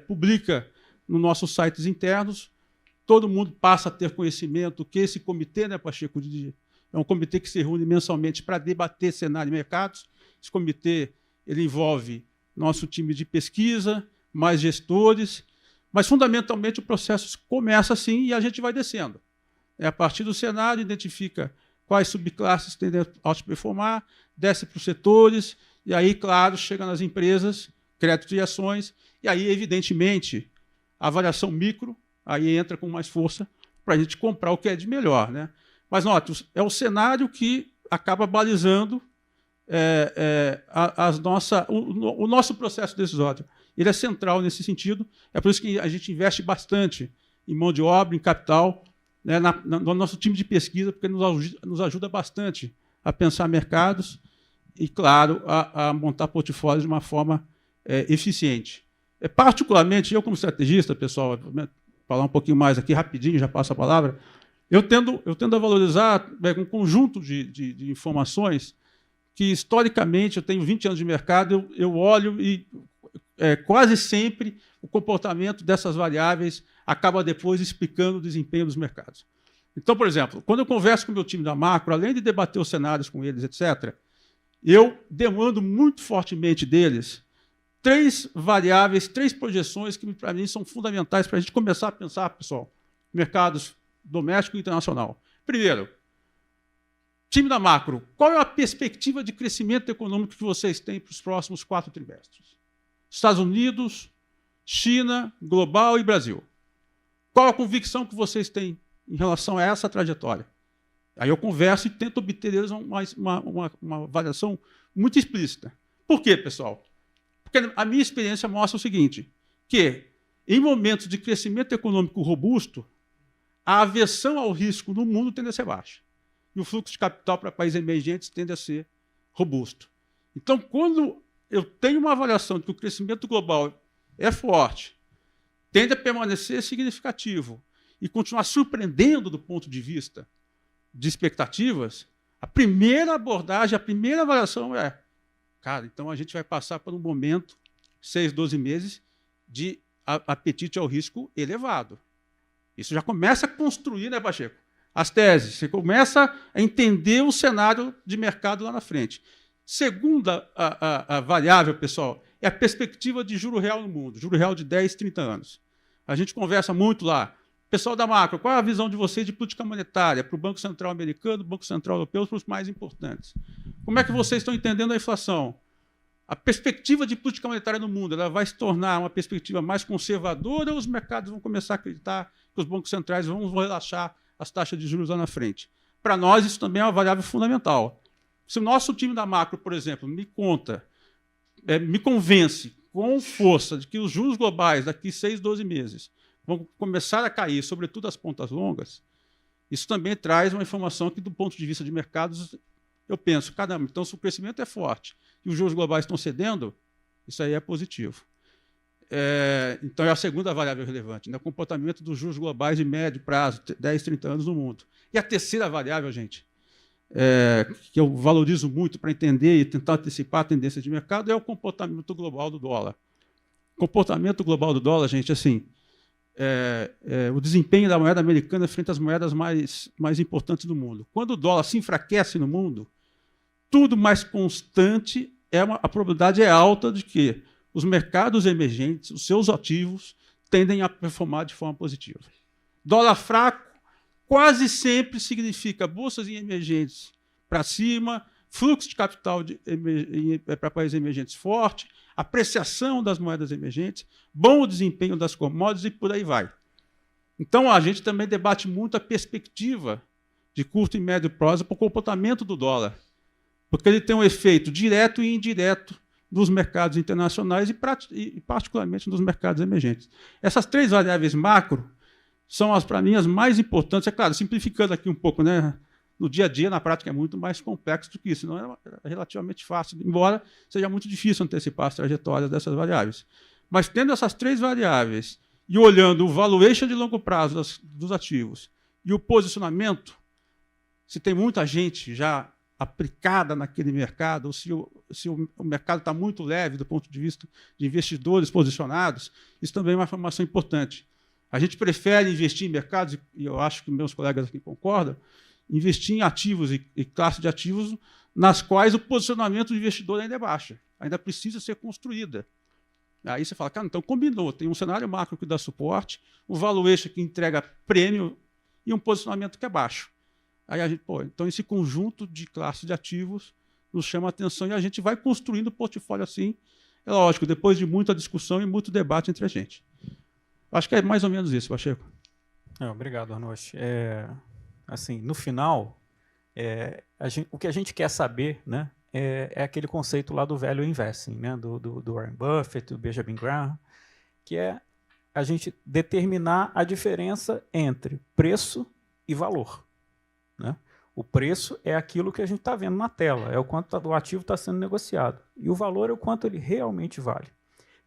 Speaker 5: publica nos nossos sites internos, todo mundo passa a ter conhecimento que esse comitê, né, Pacheco, é um comitê que se reúne mensalmente para debater cenário de mercados. Esse comitê ele envolve nosso time de pesquisa, mais gestores, mas, fundamentalmente, o processo começa assim e a gente vai descendo. A partir do cenário, identifica quais subclasses tendem a outperformar, desce para os setores, e aí, claro, chega nas empresas, créditos e ações, e aí, evidentemente, a avaliação micro aí entra com mais força para a gente comprar o que é de melhor, né? Mas, note, é o cenário que acaba balizando o nosso processo decisório. Ele é central nesse sentido, é por isso que a gente investe bastante em mão de obra, em capital, né, no nosso time de pesquisa, porque nos ajuda bastante a pensar mercados e, claro, a montar portfólios de uma forma eficiente. Particularmente, eu como estrategista, pessoal, falar um pouquinho mais aqui, rapidinho, já passo a palavra, eu tendo a valorizar um conjunto de informações que, historicamente, eu tenho 20 anos de mercado, eu olho e quase sempre o comportamento dessas variáveis acaba depois explicando o desempenho dos mercados. Então, por exemplo, quando eu converso com o meu time da macro, além de debater os cenários com eles, etc., eu demando muito fortemente deles 3 variáveis, 3 projeções que, para mim, são fundamentais para a gente começar a pensar, pessoal, mercados doméstico e internacional. Primeiro, time da macro, qual é a perspectiva de crescimento econômico que vocês têm para os próximos 4 trimestres? Estados Unidos, China, global e Brasil. Qual a convicção que vocês têm em relação a essa trajetória? Aí eu converso e tento obter deles uma avaliação muito explícita. Por quê, pessoal? Porque a minha experiência mostra o seguinte, que em momentos de crescimento econômico robusto, a aversão ao risco no mundo tende a ser baixa. E o fluxo de capital para países emergentes tende a ser robusto. Então, quando eu tenho uma avaliação de que o crescimento global é forte, tende a permanecer significativo e continuar surpreendendo do ponto de vista de expectativas, a primeira abordagem, a primeira avaliação é, cara, então a gente vai passar por um momento, 6, 12 meses, de apetite ao risco elevado. Isso já começa a construir, né, Pacheco? As teses. Você começa a entender o cenário de mercado lá na frente. Segunda a variável, pessoal, é a perspectiva de juro real no mundo, juro real de 10, 30 anos. A gente conversa muito lá. Pessoal da macro, qual é a visão de vocês de política monetária para o Banco Central americano, Banco Central europeu, para os mais importantes? Como é que vocês estão entendendo a inflação? A perspectiva de política monetária no mundo, ela vai se tornar uma perspectiva mais conservadora ou os mercados vão começar a acreditar que os bancos centrais vão relaxar as taxas de juros lá na frente? Para nós, isso também é uma variável fundamental. Se o nosso time da macro, por exemplo, me convence com força de que os juros globais daqui 6, 12 meses vão começar a cair, sobretudo as pontas longas, isso também traz uma informação que, do ponto de vista de mercados, eu penso, caramba, então se o crescimento é forte e os juros globais estão cedendo, isso aí é positivo. Então é a segunda variável relevante, né? O comportamento dos juros globais de médio prazo, 10, 30 anos no mundo. E a terceira variável, gente, que eu valorizo muito para entender e tentar antecipar a tendência de mercado, é o comportamento global do dólar. O comportamento global do dólar, gente, assim, o desempenho da moeda americana frente às moedas mais importantes do mundo. Quando o dólar se enfraquece no mundo, tudo mais constante, a probabilidade é alta de que os mercados emergentes, os seus ativos, tendem a performar de forma positiva. Dólar fraco quase sempre significa bolsas emergentes para cima, fluxo de capital para países emergentes forte, apreciação das moedas emergentes, bom desempenho das commodities e por aí vai. Então, a gente também debate muito a perspectiva de curto e médio prazo para o comportamento do dólar, porque ele tem um efeito direto e indireto nos mercados internacionais e particularmente nos mercados emergentes. Essas 3 variáveis macro são, para mim, as mais importantes. É claro, simplificando aqui um pouco, né? No dia a dia, na prática, é muito mais complexo do que isso. Não é relativamente fácil, embora seja muito difícil antecipar as trajetórias dessas variáveis. Mas tendo essas 3 variáveis e olhando o valuation de longo prazo dos ativos e o posicionamento, se tem muita gente já aplicada naquele mercado, ou se o mercado está muito leve do ponto de vista de investidores posicionados, isso também é uma informação importante. A gente prefere investir em mercados, e eu acho que meus colegas aqui concordam, investir em ativos e classe de ativos nas quais o posicionamento do investidor ainda é baixo, ainda precisa ser construída. Aí você fala, cara, então combinou, tem um cenário macro que dá suporte, o valuation que entrega prêmio e um posicionamento que é baixo. Aí a gente, então esse conjunto de classe de ativos nos chama a atenção e a gente vai construindo o portfólio assim. É lógico, depois de muita discussão e muito debate entre a gente. Acho que é mais ou menos isso, Pacheco.
Speaker 2: Obrigado, Arnoux. Assim, no final, o que a gente quer saber, né, é aquele conceito lá do value investing, né, do Warren Buffett, do Benjamin Graham, que é a gente determinar a diferença entre preço e valor. Né? O preço é aquilo que a gente está vendo na tela, é o quanto o ativo está sendo negociado. E o valor é o quanto ele realmente vale.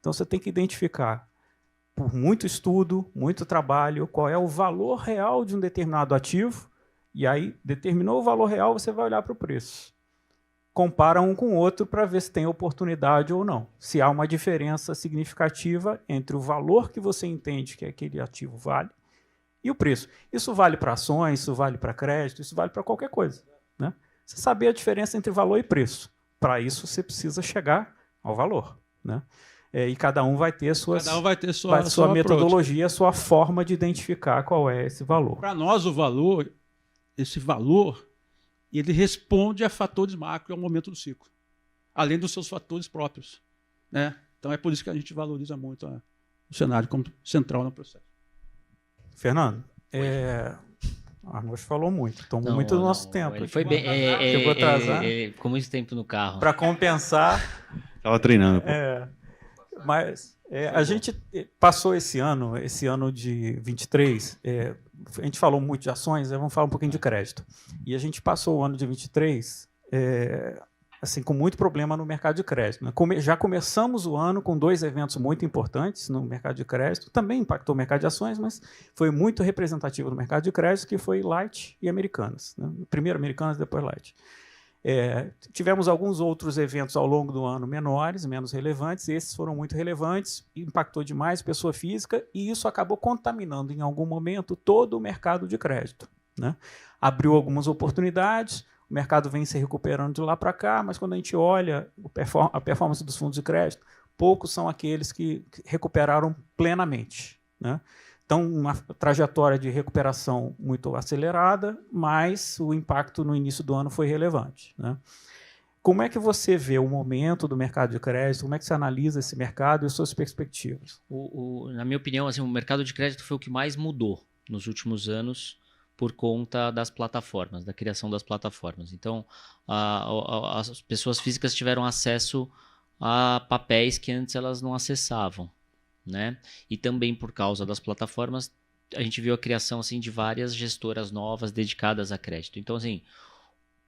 Speaker 2: Então você tem que identificar, por muito estudo, muito trabalho, qual é o valor real de um determinado ativo, e aí, determinou o valor real, você vai olhar para o preço. Compara um com o outro para ver se tem oportunidade ou não. Se há uma diferença significativa entre o valor que você entende que aquele ativo vale e o preço. Isso vale para ações, isso vale para crédito, isso vale para qualquer coisa. Né? Você saber a diferença entre valor e preço. Para isso, você precisa chegar ao valor. Né? E cada um vai ter sua metodologia, a sua forma de identificar qual é esse valor.
Speaker 5: Para nós, esse valor, ele responde a fatores macro ao momento do ciclo, além dos seus fatores próprios. Né? Então é por isso que a gente valoriza muito o cenário como central no processo.
Speaker 2: Fernando, Arnoux falou muito, tomou muito do nosso tempo.
Speaker 4: Ele foi bem.
Speaker 2: Chegou atrasado.
Speaker 4: Ficou muito tempo no carro.
Speaker 2: Para compensar.
Speaker 3: Estava treinando.
Speaker 2: Mas a gente passou esse ano de 23, a gente falou muito de ações, vamos falar um pouquinho de crédito. E a gente passou o ano de 23 assim, com muito problema no mercado de crédito. Né? Já começamos o ano com 2 eventos muito importantes no mercado de crédito, também impactou o mercado de ações, mas foi muito representativo no mercado de crédito, que foi Light e Americanas. Né? Primeiro Americanas, depois Light. Tivemos alguns outros eventos ao longo do ano menores, menos relevantes, esses foram muito relevantes, impactou demais pessoa física e isso acabou contaminando em algum momento todo o mercado de crédito. Né? Abriu algumas oportunidades, o mercado vem se recuperando de lá para cá, mas quando a gente olha a performance dos fundos de crédito, poucos são aqueles que recuperaram plenamente. Né? Então, uma trajetória de recuperação muito acelerada, mas o impacto no início do ano foi relevante. Né? Como é que você vê o momento do mercado de crédito? Como é que você analisa esse mercado e as suas perspectivas?
Speaker 4: Na minha opinião, assim, o mercado de crédito foi o que mais mudou nos últimos anos por conta das plataformas, da criação das plataformas. Então, as pessoas físicas tiveram acesso a papéis que antes elas não acessavam. Né? E também por causa das plataformas, a gente viu a criação assim, de várias gestoras novas dedicadas a crédito. Então, assim,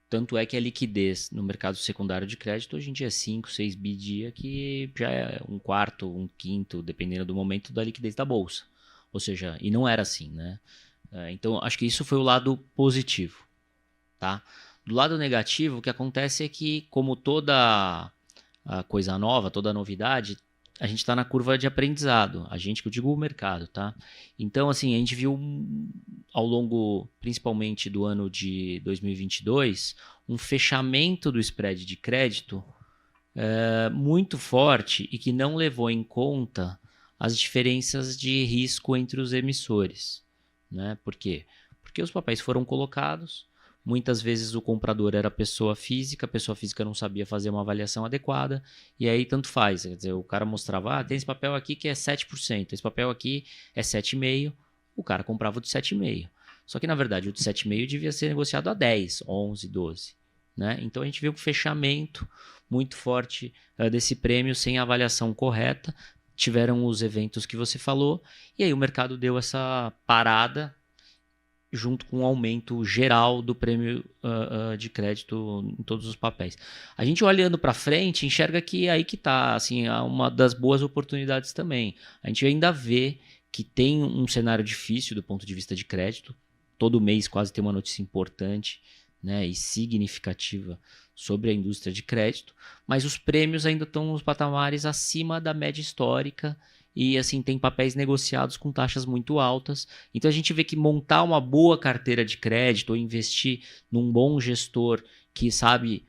Speaker 4: tanto é que a liquidez no mercado secundário de crédito hoje em dia é 5, 6 bi dia, que já é 1/4, 1/5, dependendo do momento da liquidez da bolsa. Ou seja, e não era assim, né? Então, acho que isso foi o lado positivo. Tá? Do lado negativo, o que acontece é que, como toda a coisa nova, toda novidade, a gente está na curva de aprendizado. A gente, que eu digo o mercado, tá? Então, assim, a gente viu ao longo, principalmente do ano de 2022, um fechamento do spread de crédito muito forte e que não levou em conta as diferenças de risco entre os emissores. Né? Por quê? Porque os papéis foram colocados, muitas vezes o comprador era pessoa física, a pessoa física não sabia fazer uma avaliação adequada, e aí tanto faz. Quer dizer, o cara mostrava, tem esse papel aqui que é 7%, esse papel aqui é 7,5%, o cara comprava o de 7,5%. Só que, na verdade, o de 7,5% devia ser negociado a 10%, 11%, 12%. Né? Então, a gente viu um fechamento muito forte desse prêmio sem a avaliação correta. Tiveram os eventos que você falou, e aí o mercado deu essa parada junto com o aumento geral do prêmio de crédito em todos os papéis. A gente olhando para frente enxerga que aí que está assim, uma das boas oportunidades também. A gente ainda vê que tem um cenário difícil do ponto de vista de crédito. Todo mês quase tem uma notícia importante, né, e significativa sobre a indústria de crédito, mas os prêmios ainda estão nos patamares acima da média histórica e assim tem papéis negociados com taxas muito altas. Então a gente vê que montar uma boa carteira de crédito ou investir num bom gestor que sabe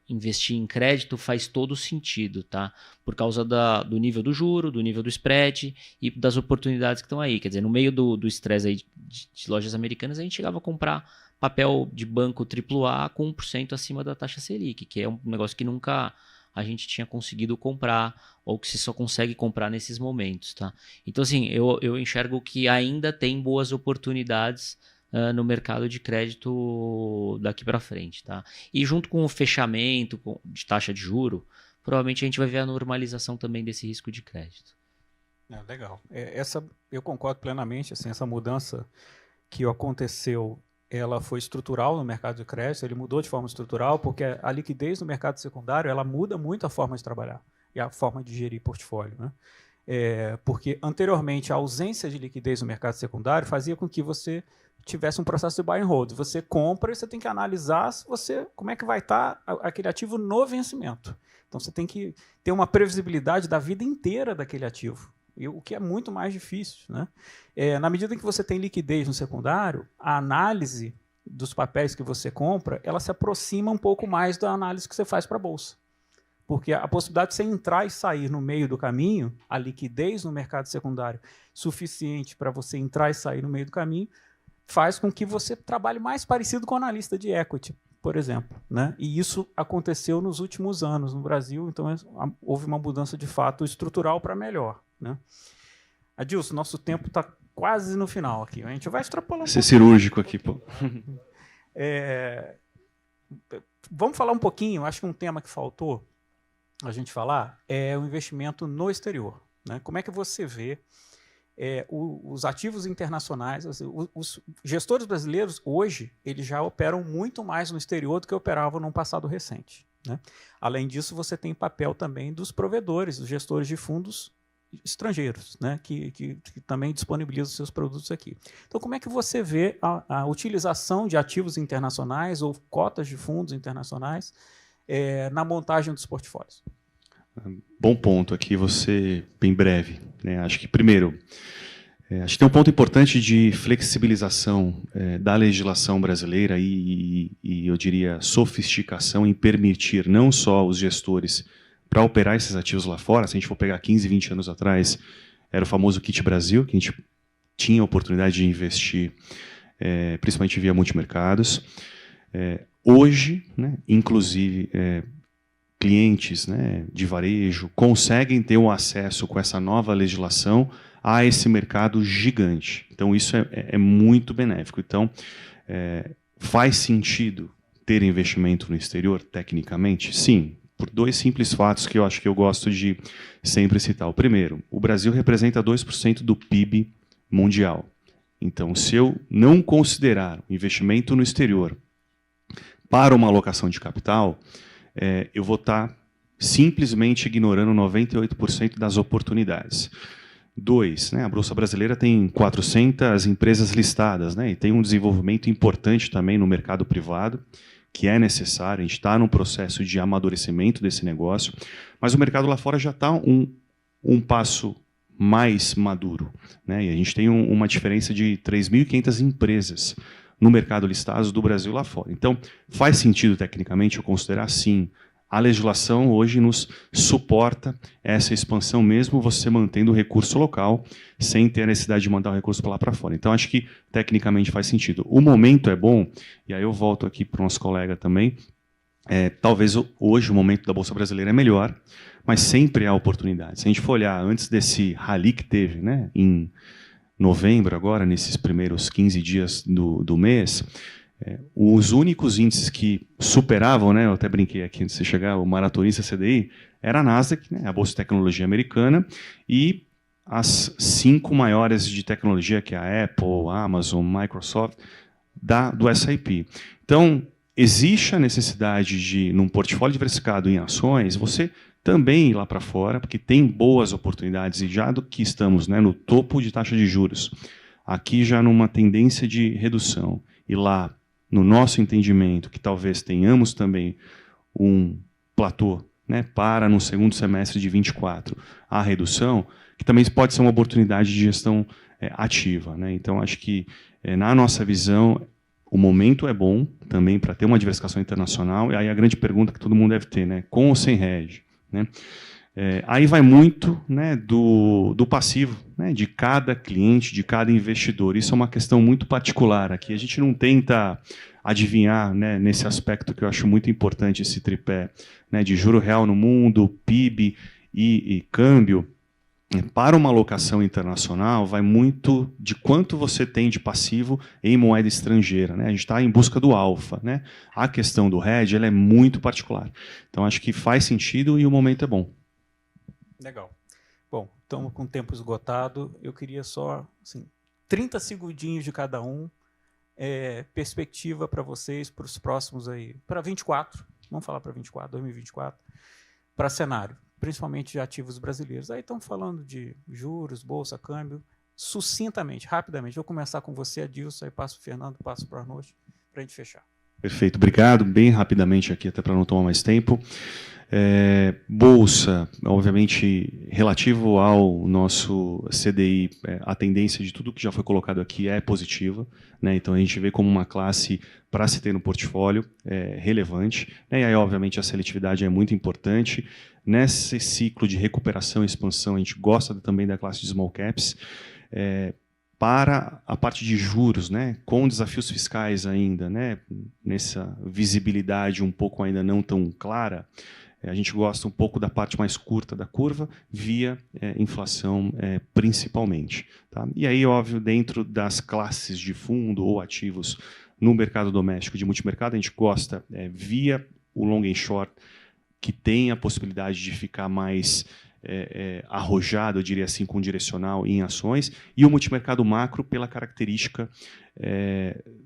Speaker 4: investir em crédito faz todo sentido, tá? Por causa do nível do juro, do nível do spread e das oportunidades que estão aí. Quer dizer, no meio do estresse aí de lojas americanas, a gente chegava a comprar papel de banco AAA com 1% acima da taxa Selic, que é um negócio que nunca a gente tinha conseguido comprar, ou que se só consegue comprar nesses momentos, tá? Então, assim, eu enxergo que ainda tem boas oportunidades no mercado de crédito daqui para frente, tá? E junto com o fechamento de taxa de juro, provavelmente a gente vai ver a normalização também desse risco de crédito.
Speaker 2: Legal. Eu concordo plenamente, assim, essa mudança que aconteceu, ela foi estrutural no mercado de crédito, ele mudou de forma estrutural, porque a liquidez no mercado secundário, ela muda muito a forma de trabalhar e a forma de gerir portfólio, né? Porque anteriormente a ausência de liquidez no mercado secundário fazia com que você tivesse um processo de buy and hold. Você compra e você tem que analisar como é que vai estar aquele ativo no vencimento. Então você tem que ter uma previsibilidade da vida inteira daquele ativo, o que é muito mais difícil, né? Na medida em que você tem liquidez no secundário, a análise dos papéis que você compra, ela se aproxima um pouco mais da análise que você faz para a bolsa. Porque a possibilidade de você entrar e sair no meio do caminho, a liquidez no mercado secundário suficiente para você entrar e sair no meio do caminho, faz com que você trabalhe mais parecido com o analista de equity, por exemplo, né? E isso aconteceu nos últimos anos no Brasil, então houve uma mudança de fato estrutural para melhor, né? Adilson, nosso tempo está quase no final aqui, a gente vai extrapolar um
Speaker 3: Ser cirúrgico aqui, pô.
Speaker 2: Vamos falar um pouquinho, acho que um tema que faltou a gente falar é o investimento no exterior, né? Como é que você vê os ativos internacionais, os gestores brasileiros hoje, eles já operam muito mais no exterior do que operavam num passado recente, né? Além disso, você tem papel também dos provedores, dos gestores de fundos estrangeiros, né? que também disponibilizam seus produtos aqui. Então, como é que você vê a utilização de ativos internacionais ou cotas de fundos internacionais na montagem dos portfólios?
Speaker 3: Bom ponto aqui, você bem breve, né? Acho que primeiro, acho que tem um ponto importante de flexibilização da legislação brasileira e eu diria sofisticação em permitir não só os gestores para operar esses ativos lá fora. Se a gente for pegar 15, 20 anos atrás, era o famoso Kit Brasil, que a gente tinha a oportunidade de investir, principalmente via multimercados. Hoje, né, inclusive, clientes, né, de varejo conseguem ter um acesso com essa nova legislação a esse mercado gigante. Então, isso é muito benéfico. Então, faz sentido ter investimento no exterior, tecnicamente? Sim, por dois simples fatos que eu acho que eu gosto de sempre citar. O primeiro, o Brasil representa 2% do PIB mundial. Então, se eu não considerar o investimento no exterior para uma alocação de capital, eu vou estar simplesmente ignorando 98% das oportunidades. 2, né, a Bolsa Brasileira tem 400 empresas listadas, né, e tem um desenvolvimento importante também no mercado privado, que é necessário. A gente está num processo de amadurecimento desse negócio, mas o mercado lá fora já está um passo mais maduro, né, e a gente tem uma diferença de 3.500 empresas no mercado listadas do Brasil lá fora. Então, faz sentido, tecnicamente, eu considerar, sim, a legislação hoje nos suporta essa expansão, mesmo você mantendo o recurso local, sem ter a necessidade de mandar o recurso para lá para fora. Então, acho que, tecnicamente, faz sentido. O momento é bom, e aí eu volto aqui para o nosso colega também. Talvez hoje o momento da Bolsa Brasileira é melhor, mas sempre há oportunidade. Se a gente for olhar antes desse rally que teve, né, em novembro, agora, nesses primeiros 15 dias do mês, os únicos índices que superavam, né, eu até brinquei aqui antes de você chegar, o maratonista CDI, era a Nasdaq, né, a Bolsa de Tecnologia Americana, e as 5 maiores de tecnologia, que é a Apple, a Amazon, Microsoft, do S&P. Então, existe a necessidade de, num portfólio diversificado em ações, você também ir lá para fora, porque tem boas oportunidades, e já do que estamos, né, no topo de taxa de juros, aqui já numa tendência de redução, e lá, no nosso entendimento, que talvez tenhamos também um platô né, para no segundo semestre de 24 a redução, que também pode ser uma oportunidade de gestão ativa, né? Então, acho que, na nossa visão, o momento é bom também para ter uma diversificação internacional, e aí a grande pergunta que todo mundo deve ter, né, com ou sem hedge, né? Aí vai muito, né, do passivo, né, de cada cliente, de cada investidor. Isso é uma questão muito particular aqui. A gente não tenta adivinhar, né, nesse aspecto que eu acho muito importante, esse tripé, né, de juro real no mundo, PIB e câmbio. Para uma alocação internacional, vai muito de quanto você tem de passivo em moeda estrangeira, né? A gente está em busca do alfa, né? A questão do hedge ela é muito particular. Então, acho que faz sentido e o momento é bom.
Speaker 2: Legal. Bom, estamos com o tempo esgotado. Eu queria só, assim, 30 segundinhos de cada um, perspectiva para vocês, para os próximos aí, para 24, vamos falar para 2024, para cenário, principalmente de ativos brasileiros. Aí estamos falando de juros, bolsa, câmbio, sucintamente, rapidamente. Vou começar com você, Adilson, aí passo para o Fernando, passo para o Arnold, para a gente fechar.
Speaker 3: Perfeito, obrigado. Bem rapidamente aqui, até para não tomar mais tempo. Bolsa, obviamente, relativo ao nosso CDI, a tendência de tudo que já foi colocado aqui é positiva, né? Então a gente vê como uma classe para se ter no portfólio relevante, né? E aí, obviamente, a seletividade é muito importante. Nesse ciclo de recuperação e expansão, a gente gosta também da classe de small caps. Para a parte de juros, né, com desafios fiscais ainda, né, nessa visibilidade um pouco ainda não tão clara, a gente gosta um pouco da parte mais curta da curva, via inflação principalmente. Tá? E aí, óbvio, dentro das classes de fundo ou ativos no mercado doméstico de multimercado, a gente gosta via o long and short, que tem a possibilidade de ficar mais arrojado, eu diria assim, com direcional em ações, e o multimercado macro pela característica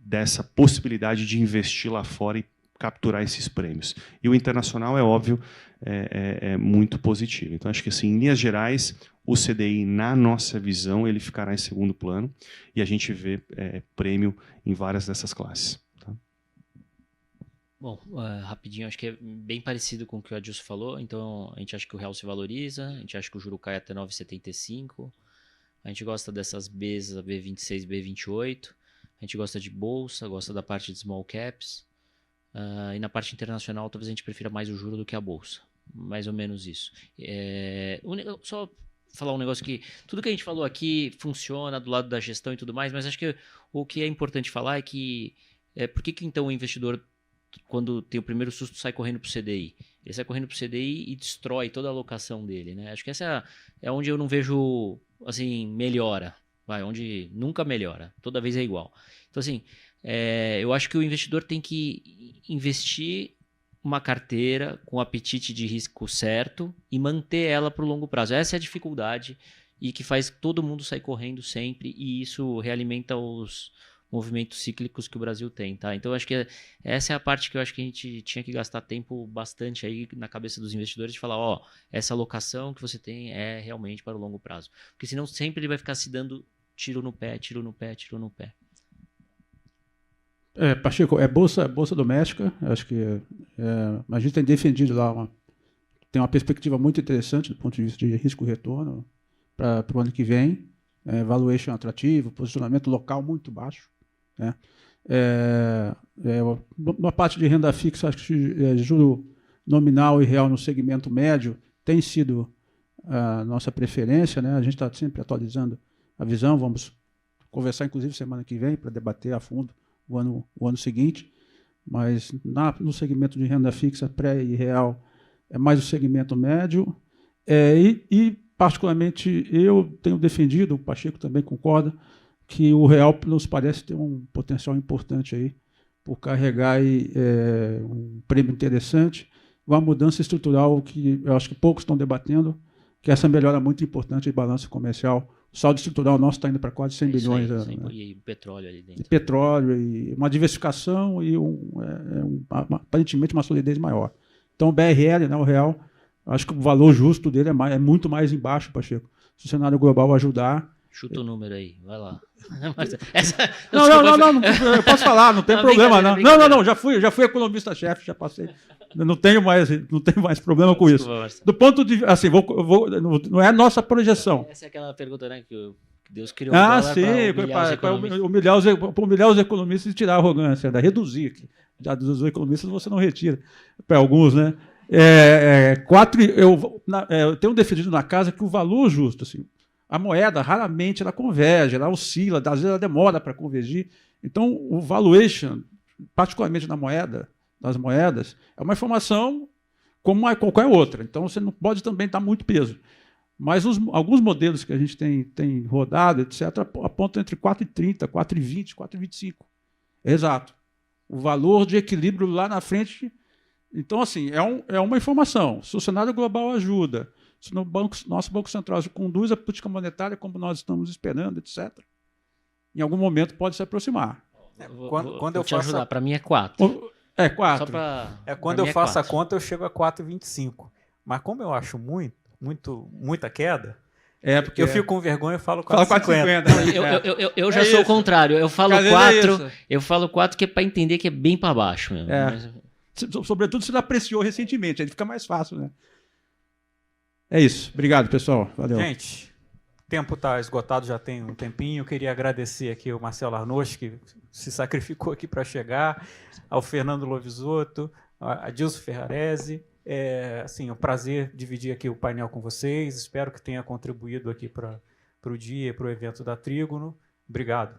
Speaker 3: dessa possibilidade de investir lá fora e capturar esses prêmios. E o internacional, é óbvio, é muito positivo. Então, acho que, assim, em linhas gerais, o CDI, na nossa visão, ele ficará em segundo plano, e a gente vê prêmio em várias dessas classes. Tá?
Speaker 4: Bom, rapidinho, acho que é bem parecido com o que o Adilson falou. Então, a gente acha que o real se valoriza, a gente acha que o juro cai até 9,75, a gente gosta dessas Bs, a B26, B28, a gente gosta de bolsa, gosta da parte de small caps, e na parte internacional talvez a gente prefira mais o juro do que a bolsa. Mais ou menos isso. Só falar um negócio que tudo que a gente falou aqui funciona do lado da gestão e tudo mais, mas acho que o que é importante falar é que por que então o investidor, quando tem o primeiro susto, sai correndo para o CDI? Ele sai correndo para o CDI e destrói toda a alocação dele, né? Acho que essa é onde eu não vejo assim, melhora. Onde nunca melhora. Toda vez é igual. Então, assim, eu acho que o investidor tem que investir uma carteira com apetite de risco certo e manter ela para o longo prazo. Essa é a dificuldade e que faz todo mundo sair correndo sempre, e isso realimenta os movimentos cíclicos que o Brasil tem, tá? Então, acho que essa é a parte que eu acho que a gente tinha que gastar tempo bastante aí na cabeça dos investidores, de falar, essa alocação que você tem é realmente para o longo prazo. Porque senão sempre ele vai ficar se dando tiro no pé, tiro no pé, tiro no pé.
Speaker 5: Pacheco, bolsa doméstica, acho que a gente tem defendido lá, tem uma perspectiva muito interessante do ponto de vista de risco-retorno para o ano que vem, valuation atrativo, posicionamento local muito baixo, né? Na parte de renda fixa, acho que juro nominal e real no segmento médio tem sido a nossa preferência, né? A gente está sempre atualizando a visão, vamos conversar inclusive semana que vem para debater a fundo o ano seguinte, mas no segmento de renda fixa pré e real é mais o segmento médio, e particularmente eu tenho defendido, o Pacheco também concorda, que o real nos parece ter um potencial importante aí por carregar um prêmio interessante, uma mudança estrutural que eu acho que poucos estão debatendo, que essa melhora muito importante de balanço comercial. O saldo estrutural nosso está indo para quase 100 bilhões.
Speaker 4: E petróleo ali dentro.
Speaker 5: E petróleo, e uma diversificação e aparentemente uma solidez maior. Então o BRL, né, o real, acho que o valor justo dele é muito mais embaixo, Pacheco. Se o cenário global ajudar,
Speaker 4: Chuta o número aí, vai lá.
Speaker 5: Não, eu posso falar, não tem
Speaker 4: Não,
Speaker 5: problema, não.
Speaker 4: brincadeira.
Speaker 5: Não, já fui economista-chefe, já passei. Não tenho mais problema com isso.
Speaker 4: Desculpa, Marcelo.
Speaker 5: Do ponto de assim, não é a nossa projeção.
Speaker 4: Essa é aquela pergunta, né, que Deus criou
Speaker 5: Sim, para humilhar os economistas e tirar a arrogância, reduzir. Já dos economistas você não retira, para alguns, né? Eu tenho defendido na casa que o valor justo, assim, a moeda raramente ela converge, ela oscila, às vezes ela demora para convergir. Então, o valuation, particularmente nas moedas, é uma informação como qualquer outra. Então, você não pode também dar muito peso. Mas alguns modelos que a gente tem rodado, etc., apontam entre 4,30, 4,20, 4,25. Exato. O valor de equilíbrio lá na frente. Então, assim, é uma informação. Se o cenário global ajuda, se nosso Banco Central conduz a política monetária como nós estamos esperando, etc., em algum momento pode se aproximar.
Speaker 2: Quando eu
Speaker 4: te ajudar, para mim é 4.
Speaker 5: 4.
Speaker 2: Quando eu faço a conta, eu chego a 4,25. Mas como eu acho muita queda,
Speaker 5: porque
Speaker 2: eu fico com vergonha e falo
Speaker 5: 4,50.
Speaker 4: Eu já sou o contrário. Eu falo 4, eu falo 4 que é para entender que é bem para baixo mesmo.
Speaker 5: Sobretudo se ele apreciou recentemente, aí fica mais fácil, né? É isso. Obrigado, pessoal. Valeu.
Speaker 2: Gente, o tempo está esgotado, já tem um tempinho. Eu queria agradecer aqui ao Marcelo Arnos, que se sacrificou aqui para chegar, ao Fernando Lovisotto, a Dilson Ferrarese. Um prazer dividir aqui o painel com vocês. Espero que tenha contribuído aqui para o dia, para o evento da Trígono. Obrigado.